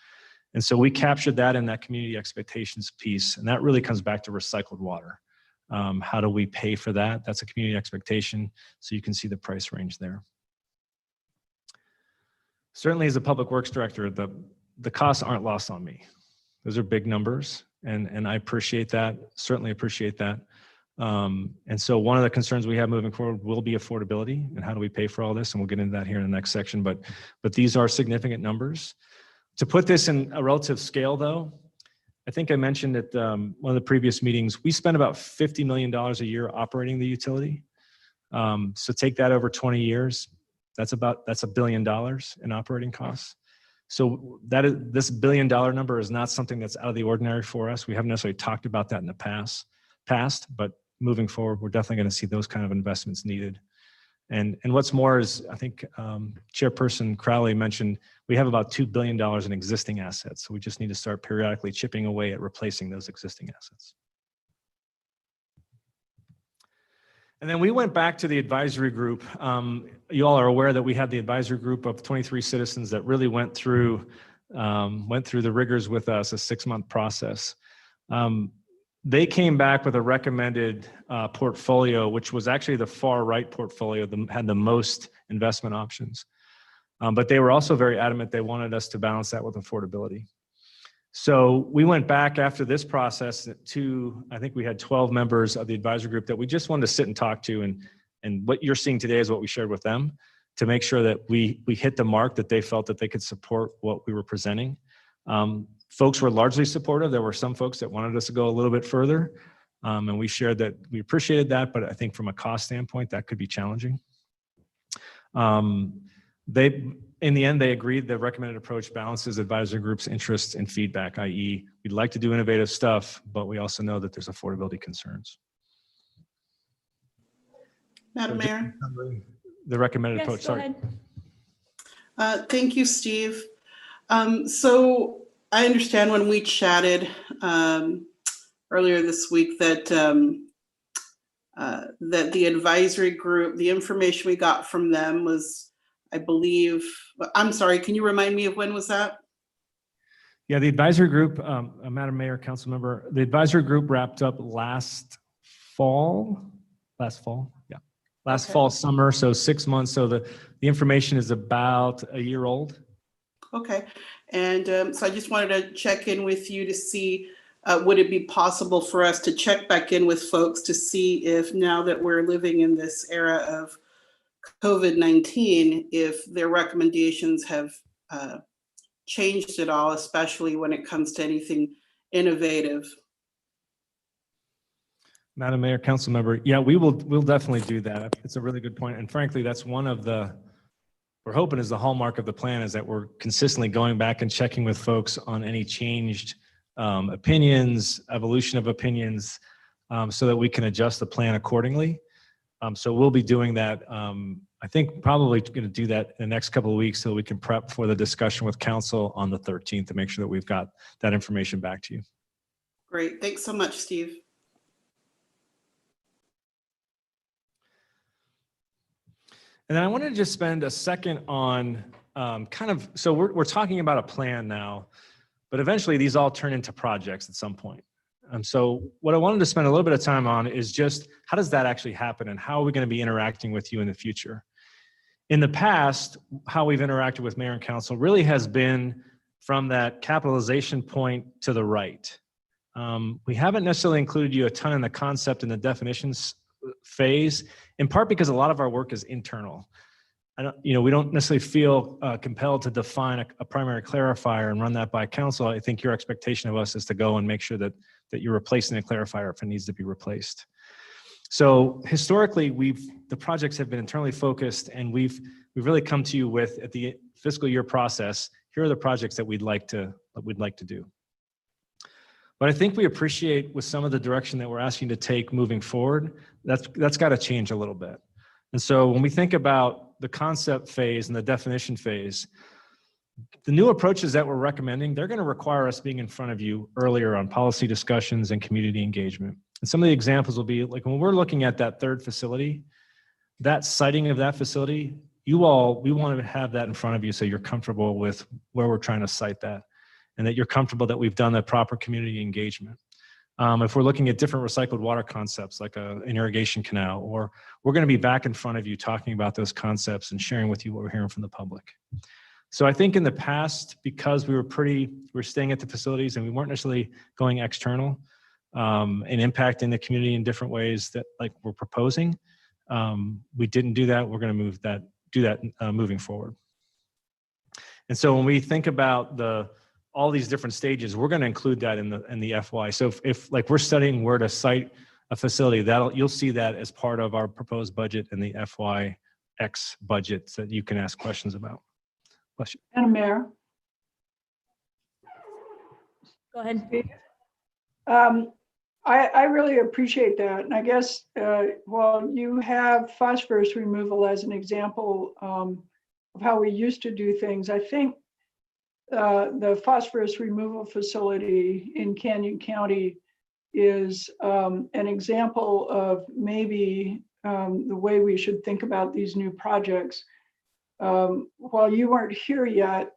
And so we captured that in that community expectations piece. And that really comes back to recycled water. How do we pay for that? That's a community expectation. So you can see the price range there. Certainly as a public works director, the costs aren't lost on me. Those are big numbers, and I appreciate that, certainly appreciate that. And so one of the concerns we have moving forward will be affordability and how do we pay for all this, and we'll get into that here in the next section, but these are significant numbers. To put this in a relative scale though, I think I mentioned at one of the previous meetings, we spend about $50 million a year operating the utility. So take that over 20 years, that's $1 billion in operating costs. So this $1 billion number is not something that's out of the ordinary for us. We haven't necessarily talked about that in the past, but moving forward, we're definitely going to see those kind of investments needed. And what's more is, I think Chairperson Crowley mentioned, we have about $2 billion in existing assets. So we just need to start periodically chipping away at replacing those existing assets. And then we went back to the advisory group. You all are aware that we had the advisory group of 23 citizens that really went through the rigors with us, a 6-month process. They came back with a recommended portfolio, which was actually the far right portfolio that had the most investment options. But they were also very adamant they wanted us to balance that with affordability. So we went back after this process to, I think we had 12 members of the advisory group that we just wanted to sit and talk to, and what you're seeing today is what we shared with them to make sure that we hit the mark that they felt that they could support what we were presenting. Folks were largely supportive. There were some folks that wanted us to go a little bit further, and we shared that we appreciated that, but I think from a cost standpoint, that could be challenging. In the end, they agreed the recommended approach balances advisory group's interests and feedback, i.e. we'd like to do innovative stuff, but we also know that there's affordability concerns. Madam Mayor. The recommended approach, Go sorry. ahead. Thank you, Steve. So I understand when we chatted earlier this week that that the advisory group, the information we got from them was, I believe, I'm sorry, can you remind me of when was that? Yeah, the advisory group, Madam Mayor, council member, the advisory group wrapped up last fall, Okay. fall, summer, so 6 months. So the information is about a year old. Okay, and so I just wanted to check in with you to see, would it be possible for us to check back in with folks to see if now that we're living in this era of COVID-19, if their recommendations have changed at all, especially when it comes to anything innovative? Madam Mayor, council member, yeah, we'll definitely do that. It's a really good point. And frankly, that's one of we're hoping is the hallmark of the plan, is that we're consistently going back and checking with folks on any changed opinions, evolution of opinions, so that we can adjust the plan accordingly. So we'll be doing that. I think probably going to do that in the next couple of weeks so we can prep for the discussion with council on the 13th to make sure that we've got that information back to you. Great, thanks so much, Steve. And then I wanted to just spend a second on so we're talking about a plan now, but eventually these all turn into projects at some point. So what I wanted to spend a little bit of time on is just how does that actually happen and how are we going to be interacting with you in the future? In the past, how we've interacted with mayor and council really has been from that capitalization point to the right. We haven't necessarily included you a ton in the concept and the definitions phase, in part because a lot of our work is internal. We don't necessarily feel compelled to define a primary clarifier and run that by council. I think your expectation of us is to go and make sure that you're replacing the clarifier if it needs to be replaced. So historically, the projects have been internally focused, and we've really come to you with, at the fiscal year process, here are the projects that we'd like to do. But I think we appreciate with some of the direction that we're asking to take moving forward, that's got to change a little bit. And so when we think about the concept phase and the definition phase, The new approaches that we're recommending, they're going to require us being in front of you earlier on policy discussions and community engagement. And some of the examples will be like when we're looking at that third facility, that siting of that facility, we want to have that in front of you so you're comfortable with where we're trying to site that and that you're comfortable that we've done the proper community engagement. If we're looking at different recycled water concepts like an irrigation canal, or we're going to be back in front of you talking about those concepts and sharing with you what we're hearing from the public. So I think in the past, because we were staying at the facilities and we weren't necessarily going external and impacting the community in different ways that like we're proposing, we didn't do that. We're going to do that moving forward. And so when we think about all these different stages, we're going to include that in the FY. So if like we're studying where to site a facility, you'll see that as part of our proposed budget in the FYX budget that you can ask questions about. Madam Mayor. Go ahead. I really appreciate that. And I guess while you have phosphorus removal as an example of how we used to do things, I think the phosphorus removal facility in Canyon County is an example of maybe the way we should think about these new projects. While you weren't here yet,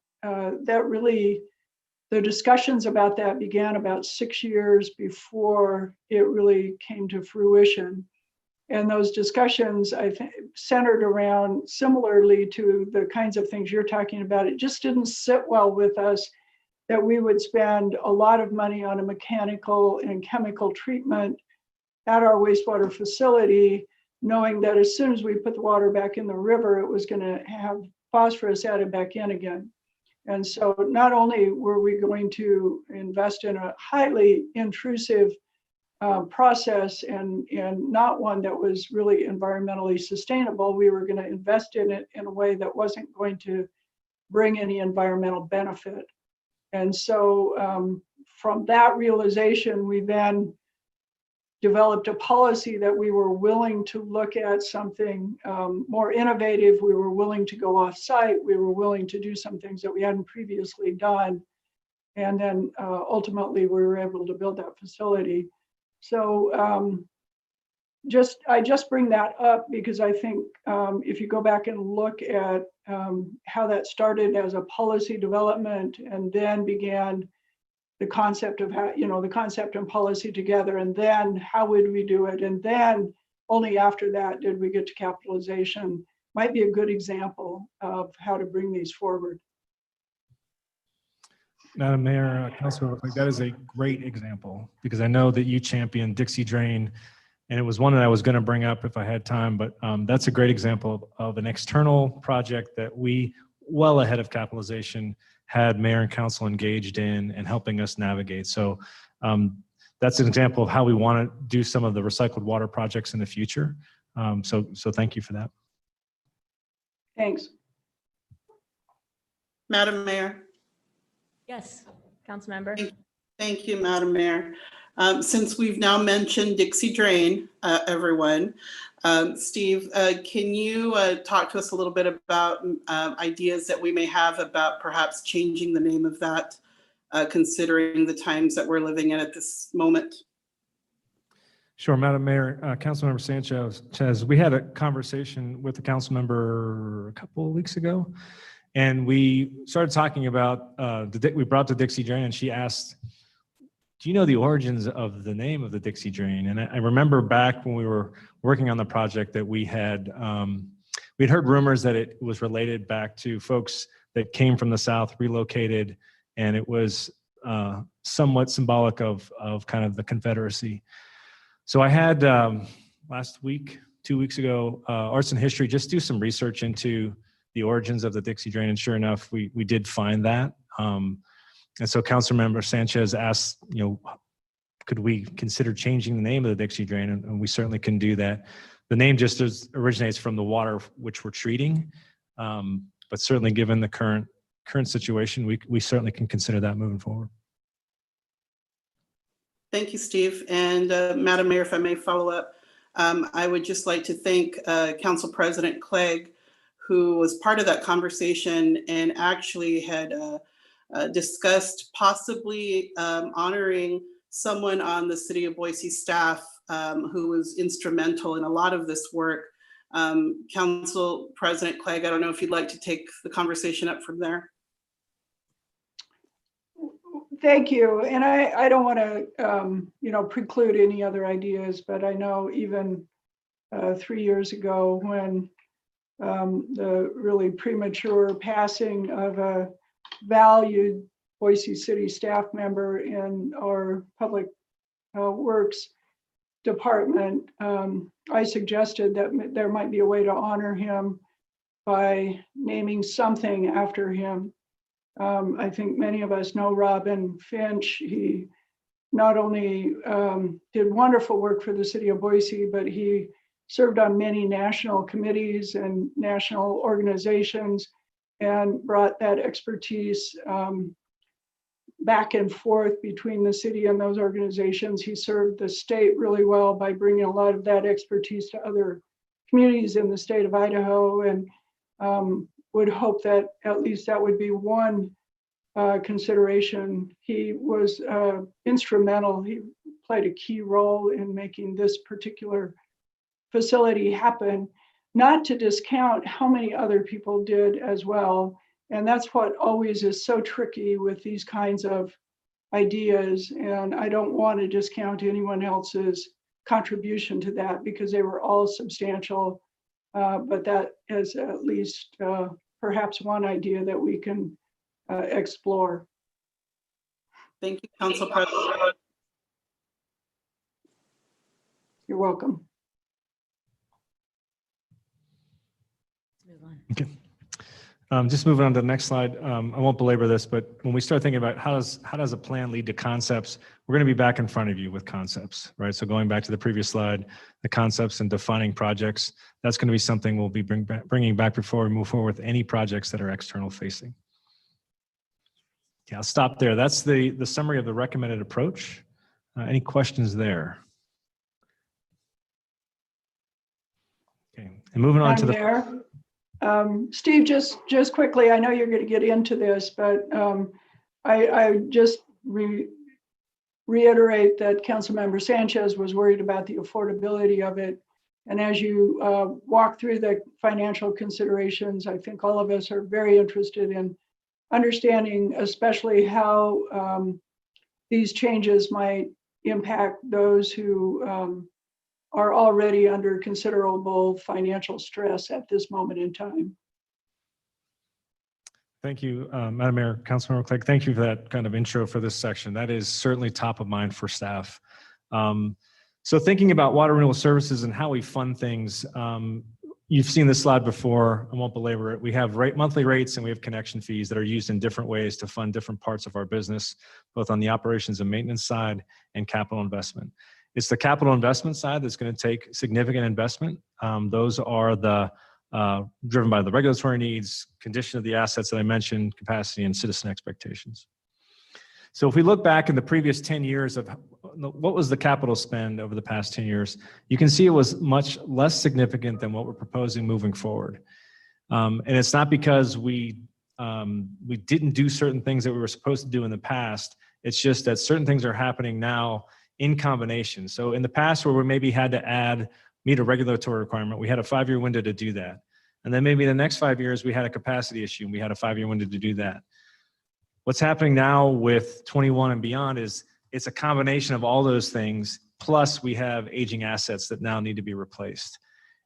the discussions about that began about 6 years before it really came to fruition. And those discussions, I think, centered around similarly to the kinds of things you're talking about. It just didn't sit well with us that we would spend a lot of money on a mechanical and chemical treatment at our wastewater facility, knowing that as soon as we put the water back in the river, it was going to have phosphorus added back in again. And so not only were we going to invest in a highly intrusive process and not one that was really environmentally sustainable, we were going to invest in it in a way that wasn't going to bring any environmental benefit. And so from that realization, we then developed a policy that we were willing to look at something more innovative. We were willing to go off-site. We were willing to do some things that we hadn't previously done. And then ultimately, we were able to build that facility. So I just bring that up because I think if you go back and look at how that started as a policy development and then began the concept of how, the concept and policy together, and then how would we do it? And then only after that did we get to capitalization. Might be a good example of how to bring these forward. Madam Mayor, Councilmember, that is a great example because I know that you championed Dixie Drain, and it was one that I was going to bring up if I had time, but that's a great example of an external project that we, well ahead of capitalization, had mayor and council engaged in and helping us navigate. So that's an example of how we want to do some of the recycled water projects in the future. So thank you for that. Thanks. Madam Mayor. Yes, council member. Thank you, Madam Mayor. Since we've now mentioned Dixie Drain, everyone, Steve, can you talk to us a little bit about ideas that we may have about perhaps changing the name of that, considering the times that we're living in at this moment? Sure, Madam Mayor, Councilmember Sanchez, we had a conversation with the council member a couple of weeks ago, and we started talking about, we brought the Dixie Drain, and she asked, do you know the origins of the name of the Dixie Drain? And I remember back when we were working on the project that we'd heard rumors that it was related back to folks that came from the South, relocated, and it was somewhat symbolic of kind of the Confederacy. So I had last week, 2 weeks ago, Arts and History just do some research into the origins of the Dixie Drain, and sure enough, we did find that. And so Councilmember Sanchez asked, could we consider changing the name of the Dixie Drain? And we certainly can do that. The name just originates from the water which we're treating, but certainly given the current situation, we certainly can consider that moving forward. Thank you, Steve. And Madam Mayor, if I may follow up, I would just like to thank Council President Clegg, who was part of that conversation and actually had discussed possibly honoring someone on the City of Boise staff who was instrumental in a lot of this work. Council President Clegg, I don't know if you'd like to take the conversation up from there. Thank you. And I don't want to, preclude any other ideas, but I know even 3 years ago when the really premature passing of a valued Boise City staff member in our public works department, I suggested that there might be a way to honor him by naming something after him. I think many of us know Robin Finch. He not only did wonderful work for the City of Boise, but he served on many national committees and national organizations and brought that expertise back and forth between the city and those organizations. He served the state really well by bringing a lot of that expertise to other communities in the state of Idaho, and would hope that at least that would be one consideration. He was instrumental. He played a key role in making this particular facility happen, not to discount how many other people did as well. And that's what always is so tricky with these kinds of ideas. And I don't want to discount anyone else's contribution to that because they were all substantial. But that is at least perhaps one idea that we can explore. Thank you, Council President. You're welcome. Move on. Okay. Just moving on to the next slide. I won't belabor this, but when we start thinking about how does a plan lead to concepts, we're going to be back in front of you with concepts, right? So going back to the previous slide, the concepts and defining projects, that's going to be something we'll be bringing back before we move forward with any projects that are external facing. Yeah, I'll stop there. That's the summary of the recommended approach. Any questions there? Okay, and moving on to the there. Steve, just quickly, I know you're going to get into this, but I just reiterate that Councilmember Sanchez was worried about the affordability of it. And as you walk through the financial considerations, I think all of us are very interested in understanding, especially how these changes might impact those who are already under considerable financial stress at this moment in time. Thank you, Madam Mayor, Councilmember Clegg. Thank you for that kind of intro for this section. That is certainly top of mind for staff. So thinking about water renewal services and how we fund things, you've seen this slide before. I won't belabor it. We have monthly rates and we have connection fees that are used in different ways to fund different parts of our business, both on the operations and maintenance side and capital investment. It's the capital investment side that's going to take significant investment. Those are driven by the regulatory needs, condition of the assets that I mentioned, capacity, and citizen expectations. So if we look back in the previous 10 years of what was the capital spend over the past 10 years, you can see it was much less significant than what we're proposing moving forward. And it's not because we didn't do certain things that we were supposed to do in the past. It's just that certain things are happening now in combination. So in the past where we maybe had to meet a regulatory requirement, we had a 5-year window to do that. And then maybe the next 5 years we had a capacity issue and we had a 5-year window to do that. What's happening now with 21 and beyond is it's a combination of all those things, plus we have aging assets that now need to be replaced.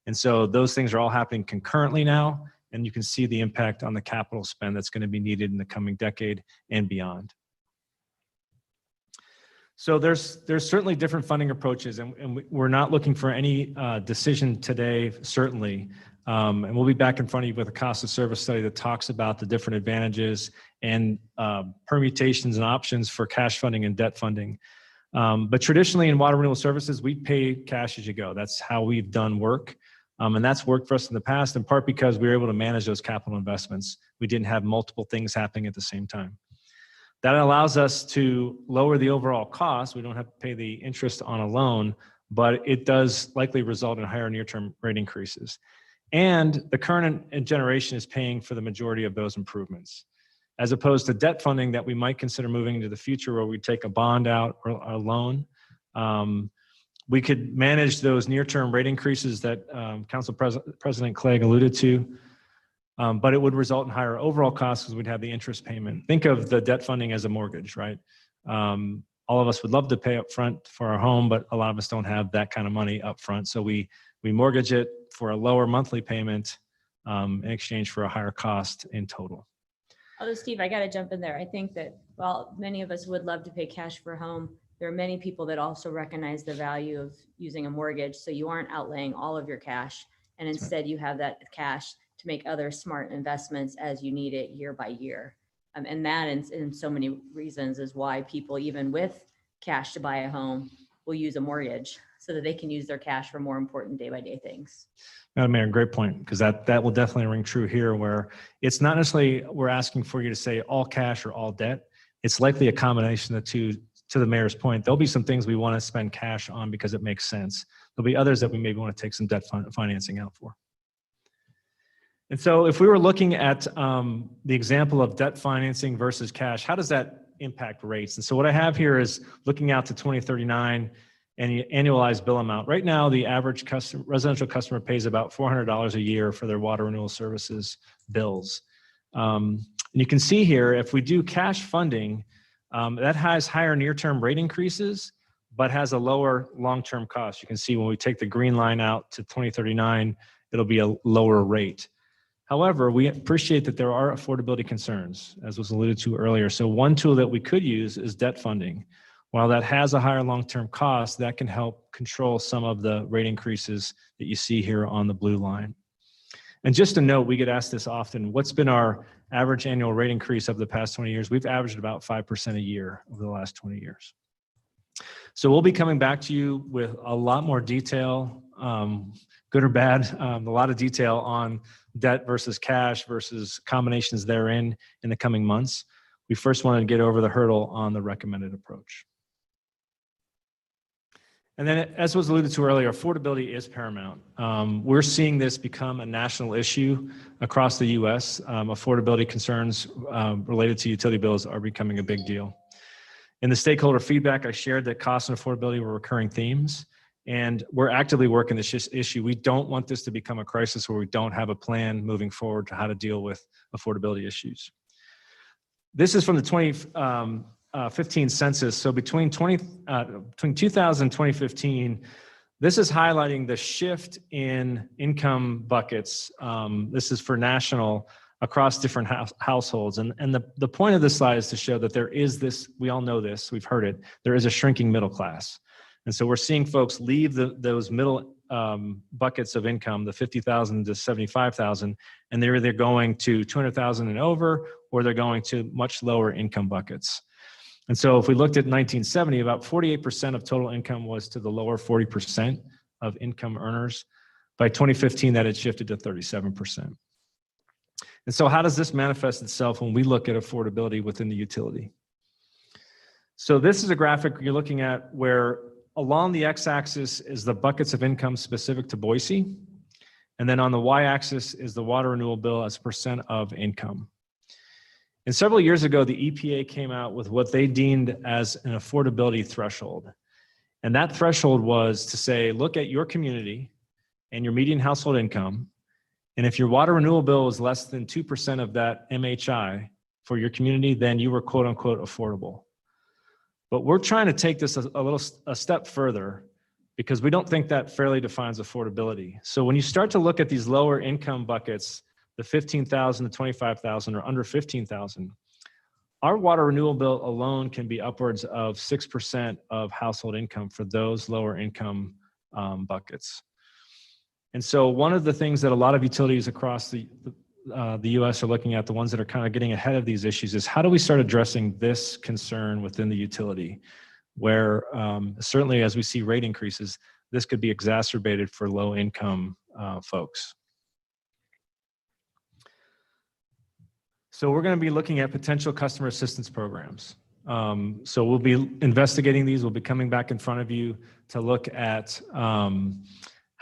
And so those things are all happening concurrently now, and you can see the impact on the capital spend that's going to be needed in the coming decade and beyond. So there's certainly different funding approaches, and we're not looking for any decision today, certainly. And we'll be back in front of you with a cost of service study that talks about the different advantages and permutations and options for cash funding and debt funding. But traditionally in water renewal services, we pay cash as you go. That's how we've done work. And that's worked for us in the past, in part because we were able to manage those capital investments. We didn't have multiple things happening at the same time. That allows us to lower the overall cost. We don't have to pay the interest on a loan, but it does likely result in higher near-term rate increases. And the current generation is paying for the majority of those improvements, as opposed to debt funding that we might consider moving into the future where we take a bond out or a loan. We could manage those near-term rate increases that Council President Clegg alluded to, but it would result in higher overall costs because we'd have the interest payment. Think of the debt funding as a mortgage, right? All of us would love to pay up front for our home, but a lot of us don't have that kind of money up front. So we mortgage it for a lower monthly payment in exchange for a higher cost in total. Although, Steve, I got to jump in there. I think that while many of us would love to pay cash for a home, there are many people that also recognize the value of using a mortgage. So you aren't outlaying all of your cash, and instead you have that cash to make other smart investments as you need it year by year. And that in so many reasons is why people, even with cash to buy a home, will use a mortgage so that they can use their cash for more important day-by-day things. Madam Mayor, great point, because that will definitely ring true here, where it's not necessarily we're asking for you to say all cash or all debt. It's likely a combination of the two. To the mayor's point, there'll be some things we want to spend cash on because it makes sense. There'll be others that we maybe want to take some debt financing out for. And so if we were looking at the example of debt financing versus cash, how does that impact rates? And so what I have here is looking out to 2039 and the annualized bill amount. Right now, the average residential customer pays about $400 a year for their water renewal services bills. And you can see here, if we do cash funding, that has higher near-term rate increases, but has a lower long-term cost. You can see when we take the green line out to 2039, it'll be a lower rate. However, we appreciate that there are affordability concerns, as was alluded to earlier. So one tool that we could use is debt funding. While that has a higher long-term cost, that can help control some of the rate increases that you see here on the blue line. And just a note, we get asked this often, what's been our average annual rate increase over the past 20 years? We've averaged about 5% a year over the last 20 years. So we'll be coming back to you with a lot more detail, good or bad, a lot of detail on debt versus cash versus combinations therein in the coming months. We first wanted to get over the hurdle on the recommended approach. And then, as was alluded to earlier, affordability is paramount. We're seeing this become a national issue across the U.S. Affordability concerns related to utility bills are becoming a big deal. In the stakeholder feedback, I shared that cost and affordability were recurring themes, and we're actively working this issue. We don't want this to become a crisis where we don't have a plan moving forward to how to deal with affordability issues. This is from the 2015 census. So between 2000 and 2015, this is highlighting the shift in income buckets. This is for national across different households. And the point of this slide is to show that there is this, we all know this, we've heard it, there is a shrinking middle class. And so we're seeing folks leave those middle buckets of income, the 50,000 to 75,000, and they're either going to 200,000 and over, or they're going to much lower income buckets. And so if we looked at 1970, about 48% of total income was to the lower 40% of income earners. By 2015, that had shifted to 37%. And so how does this manifest itself when we look at affordability within the utility? So this is a graphic you're looking at where along the x-axis is the buckets of income specific to Boise. And then on the y-axis is the water renewal bill as percent of income. And several years ago, the EPA came out with what they deemed as an affordability threshold. And that threshold was to say, look at your community and your median household income. And if your water renewal bill is less than 2% of that MHI for your community, then you were quote unquote affordable. But we're trying to take this a step further because we don't think that fairly defines affordability. So when you start to look at these lower income buckets, the 15,000 to 25,000 or under 15,000, our water renewal bill alone can be upwards of 6% of household income for those lower income buckets. And so one of the things that a lot of utilities across the U.S. are looking at, the ones that are kind of getting ahead of these issues, is how do we start addressing this concern within the utility, where certainly as we see rate increases, this could be exacerbated for low income folks. So we're going to be looking at potential customer assistance programs. So we'll be investigating these. We'll be coming back in front of you to look at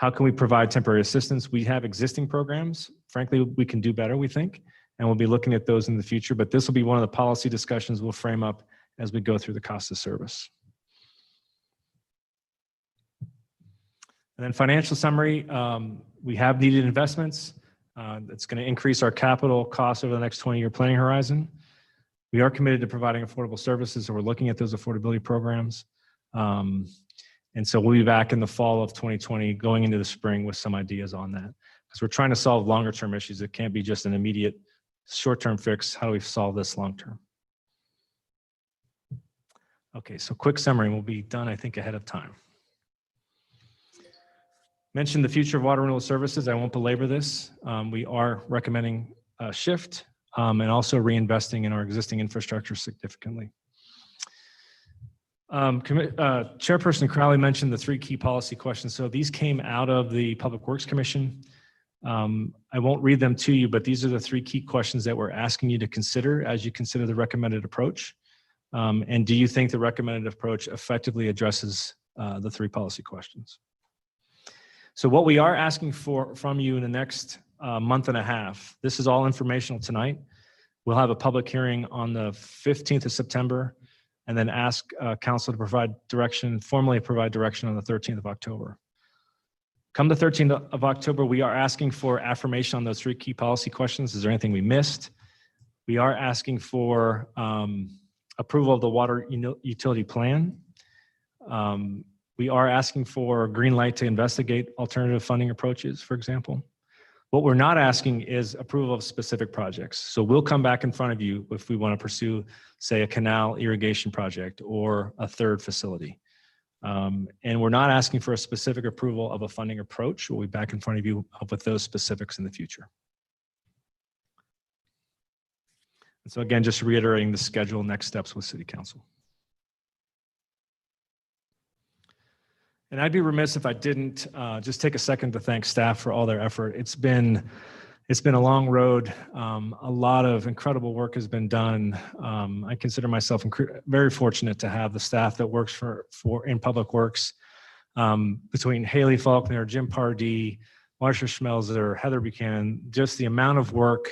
How can we provide temporary assistance? We have existing programs. Frankly, we can do better, we think, and we'll be looking at those in the future, but this will be one of the policy discussions we'll frame up as we go through the cost of service. And then financial summary, we have needed investments. That's going to increase our capital costs over the next 20-year planning horizon. We are committed to providing affordable services, so we're looking at those affordability programs. And so we'll be back in the fall of 2020, going into the spring with some ideas on that. Because we're trying to solve longer term issues. It can't be just an immediate short-term fix. How do we solve this long-term? Okay, so quick summary, and we'll be done, I think, ahead of time. Mentioned the future of water renewal services. I won't belabor this. We are recommending a shift and also reinvesting in our existing infrastructure significantly. Chairperson Crowley mentioned the 3 key policy questions. So these came out of the Public Works Commission. I won't read them to you, but these are the 3 key questions that we're asking you to consider as you consider the recommended approach. And do you think the recommended approach effectively addresses the 3 policy questions? So what we are asking from you in the next month and a half, this is all informational tonight. We'll have a public hearing on the 15th of September, and then ask council to provide direction, formally provide direction on the 13th of October. Come the 13th of October, we are asking for affirmation on those 3 key policy questions. Is there anything we missed? We are asking for approval of the water utility plan. We are asking for a green light to investigate alternative funding approaches, for example. What we're not asking is approval of specific projects. So we'll come back in front of you if we want to pursue, say, a canal irrigation project or a 3rd facility. And we're not asking for a specific approval of a funding approach. We'll be back in front of you with those specifics in the future. And so again, just reiterating the schedule, next steps with City Council. And I'd be remiss if I didn't just take a second to thank staff for all their effort. It's been a long road. A lot of incredible work has been done. I consider myself very fortunate to have the staff that works for in Public Works, between Haley Faulkner, Jim Pardee, Marsha Schmelzer, Heather Buchanan. Just the amount of work,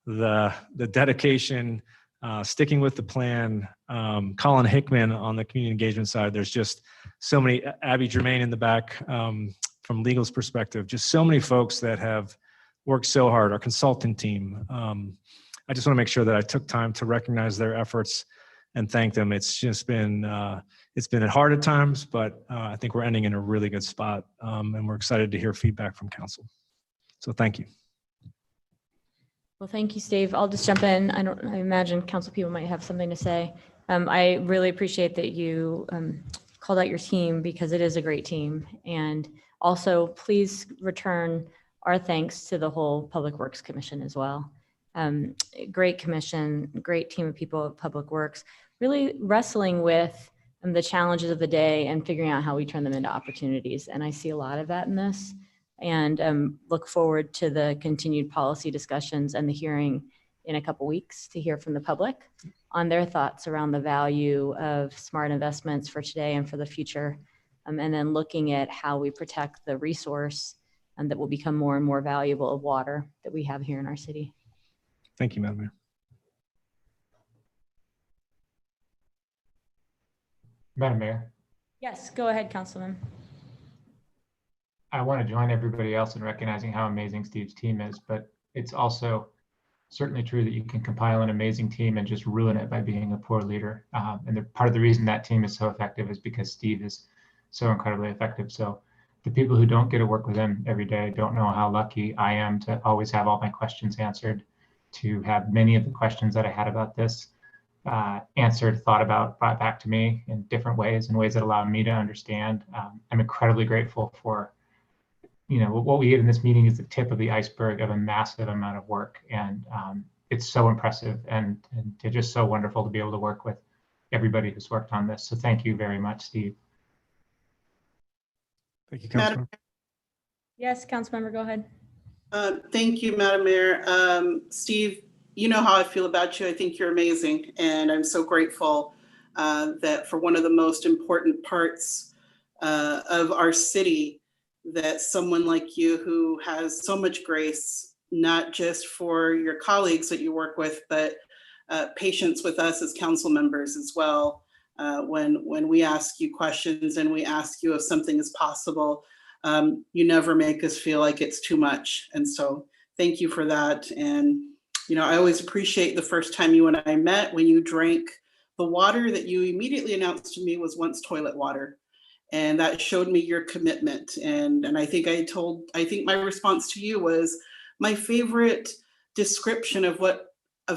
the dedication, sticking with the plan. Colin Hickman on the community engagement side. There's just so many, Abby Germain in the back, from legal's perspective, just so many folks that have worked so hard, our consultant team. I just want to make sure that I took time to recognize their efforts and thank them. It's just been, it's been hard at times, but I think we're ending in a really good spot, and we're excited to hear feedback from council. So thank you. Well, thank you, Steve. I'll just jump in. I imagine council people might have something to say. I really appreciate that you called out your team, because it is a great team. And also, please return our thanks to the whole Public Works Commission as well. Great commission, great team of people at Public Works, really wrestling with the challenges of the day and figuring out how we turn them into opportunities. And I see a lot of that in this, and look forward to the continued policy discussions and the hearing in a couple weeks to hear from the public on their thoughts around the value of smart investments for today and for the future. And then looking at how we protect the resource that will become more and more valuable of water that we have here in our city. Thank you, Madam Mayor. Madam Mayor, Yes, go ahead, Councilman. I want to join everybody else in recognizing how amazing Steve's team is, but it's also certainly true that you can compile an amazing team and just ruin it by being a poor leader. And part of the reason that team is so effective is because Steve is so incredibly effective. So the people who don't get to work with him every day don't know how lucky I am to always have all my questions answered, to have many of the questions that I had about this answered, thought about, brought back to me in different ways, in ways that allow me to understand. I'm incredibly grateful for, what we get in this meeting is the tip of the iceberg of a massive amount of work. And it's so impressive and just so wonderful to be able to work with everybody who's worked on this. So thank you very much, Steve. Thank you, Councilman. Yes, Councilmember, go ahead. Thank you, Madam Mayor. Steve, you know how I feel about you. I think you're amazing. And I'm so grateful that for one of the most important parts of our city, that someone like you who has so much grace, not just for your colleagues that you work with, but patience with us as council members as well. When we ask you questions and we ask you if something is possible, you never make us feel like it's too much. And so thank you for that. And, you know, I always appreciate the first time you and I met when you drank the water that you immediately announced to me was once toilet water. And that showed me your commitment. And I think my response to you was my favorite description of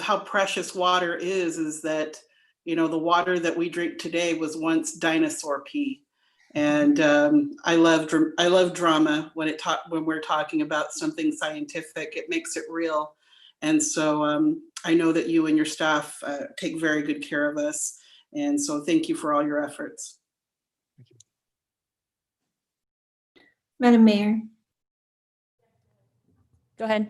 how precious water is that, you know, the water that we drink today was once dinosaur pee. And I love drama when we're talking about something scientific. It makes it real. And so I know that you and your staff take very good care of us. And so thank you for all your efforts. Madam Mayor, Go ahead.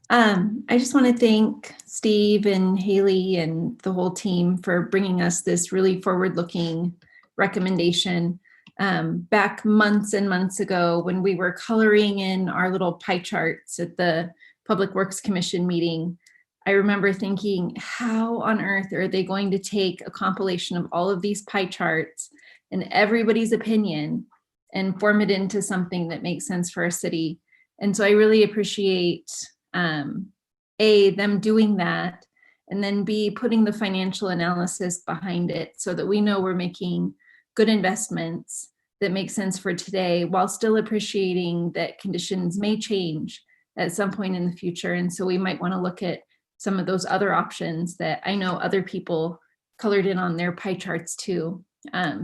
I just want to thank Steve and Haley and the whole team for bringing us this really forward-looking recommendation. Back months and months ago when we were coloring in our little pie charts at the Public Works Commission meeting, I remember thinking, how on earth are they going to take a compilation of all of these pie charts and everybody's opinion and form it into something that makes sense for our city? And so I really appreciate A, them doing that, and then B, putting the financial analysis behind it so that we know we're making good investments that make sense for today while still appreciating that conditions may change at some point in the future. And so we might want to look at some of those other options that I know other people colored in on their pie charts too.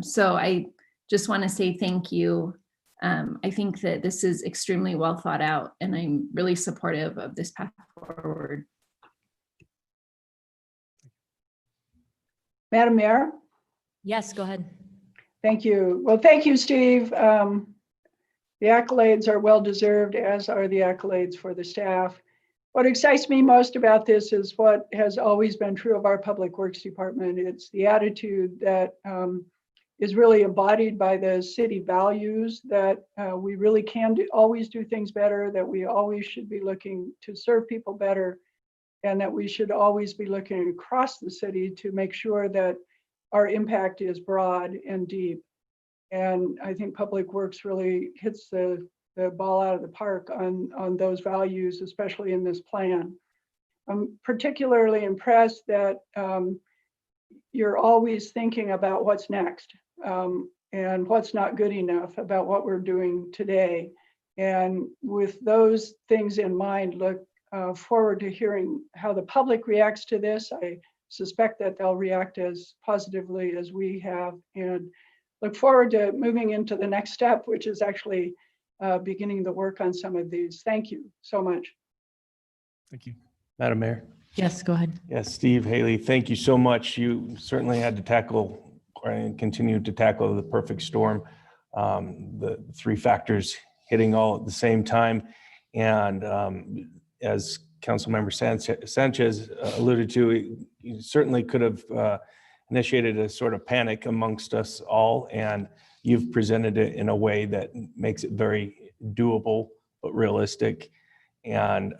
So I just want to say thank you. I think that this is extremely well thought out, and I'm really supportive of this path forward. Madam Mayor? Yes, go ahead. Thank you. Well, thank you, Steve. The accolades are well-deserved, as are the accolades for the staff. What excites me most about this is what has always been true of our Public Works Department. It's the attitude that is really embodied by the city values that we really can always do things better, that we always should be looking to serve people better, and that we should always be looking across the city to make sure that our impact is broad and deep. And I think Public Works really hits the ball out of the park on those values, especially in this plan. I'm particularly impressed that you're always thinking about what's next and what's not good enough about what we're doing today. And with those things in mind, look forward to hearing how the public reacts to this. I suspect that they'll react as positively as we have, and look forward to moving into the next step, which is actually beginning the work on some of these. Thank you so much. Thank you. Madam Mayor. Yes, go ahead. Yes, Steve, Haley, thank you so much. You certainly had to tackle and continue to tackle the perfect storm, the three factors hitting all at the same time. And as Councilmember Sanchez alluded to, you certainly could have initiated a sort of panic amongst us all, and you've presented it in a way that makes it very doable but realistic. And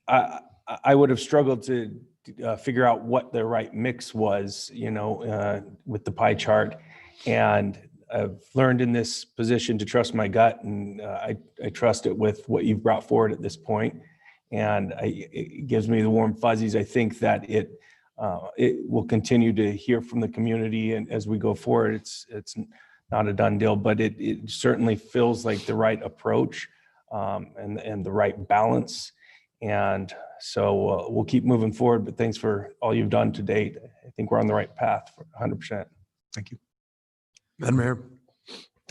I would have struggled to figure out what the right mix was, you know, with the pie chart. And I've learned in this position to trust my gut, and I trust it with what you've brought forward at this point. And it gives me the warm fuzzies. I think that it will continue to hear from the community, and as we go forward, it's not a done deal, but it certainly feels like the right approach and the right balance. And so we'll keep moving forward, but thanks for all you've done to date. I think we're on the right path for 100%. Thank you. Madam Mayor. Go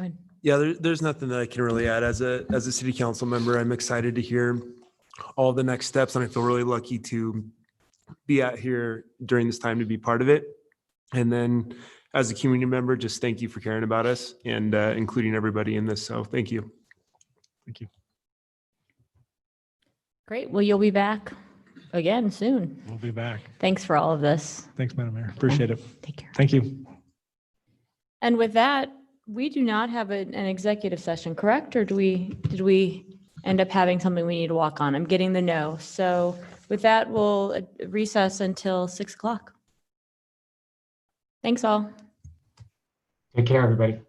ahead. Yeah, there's nothing that I can really add. As a city council member, I'm excited to hear all the next steps, and I feel really lucky to be out here during this time to be part of it. And then as a community member, just thank you for caring about us and including everybody in this. So thank you. Thank you. Great. Well, you'll be back again soon. We'll be back. Thanks for all of this. Thanks, Madam Mayor. Appreciate it. Take care. Thank you. And with that, We do not have an executive session, correct? Or did we end up having something we need to walk on? I'm getting the no. So with that, we'll recess until 6 o'clock. Thanks all. Take care, everybody.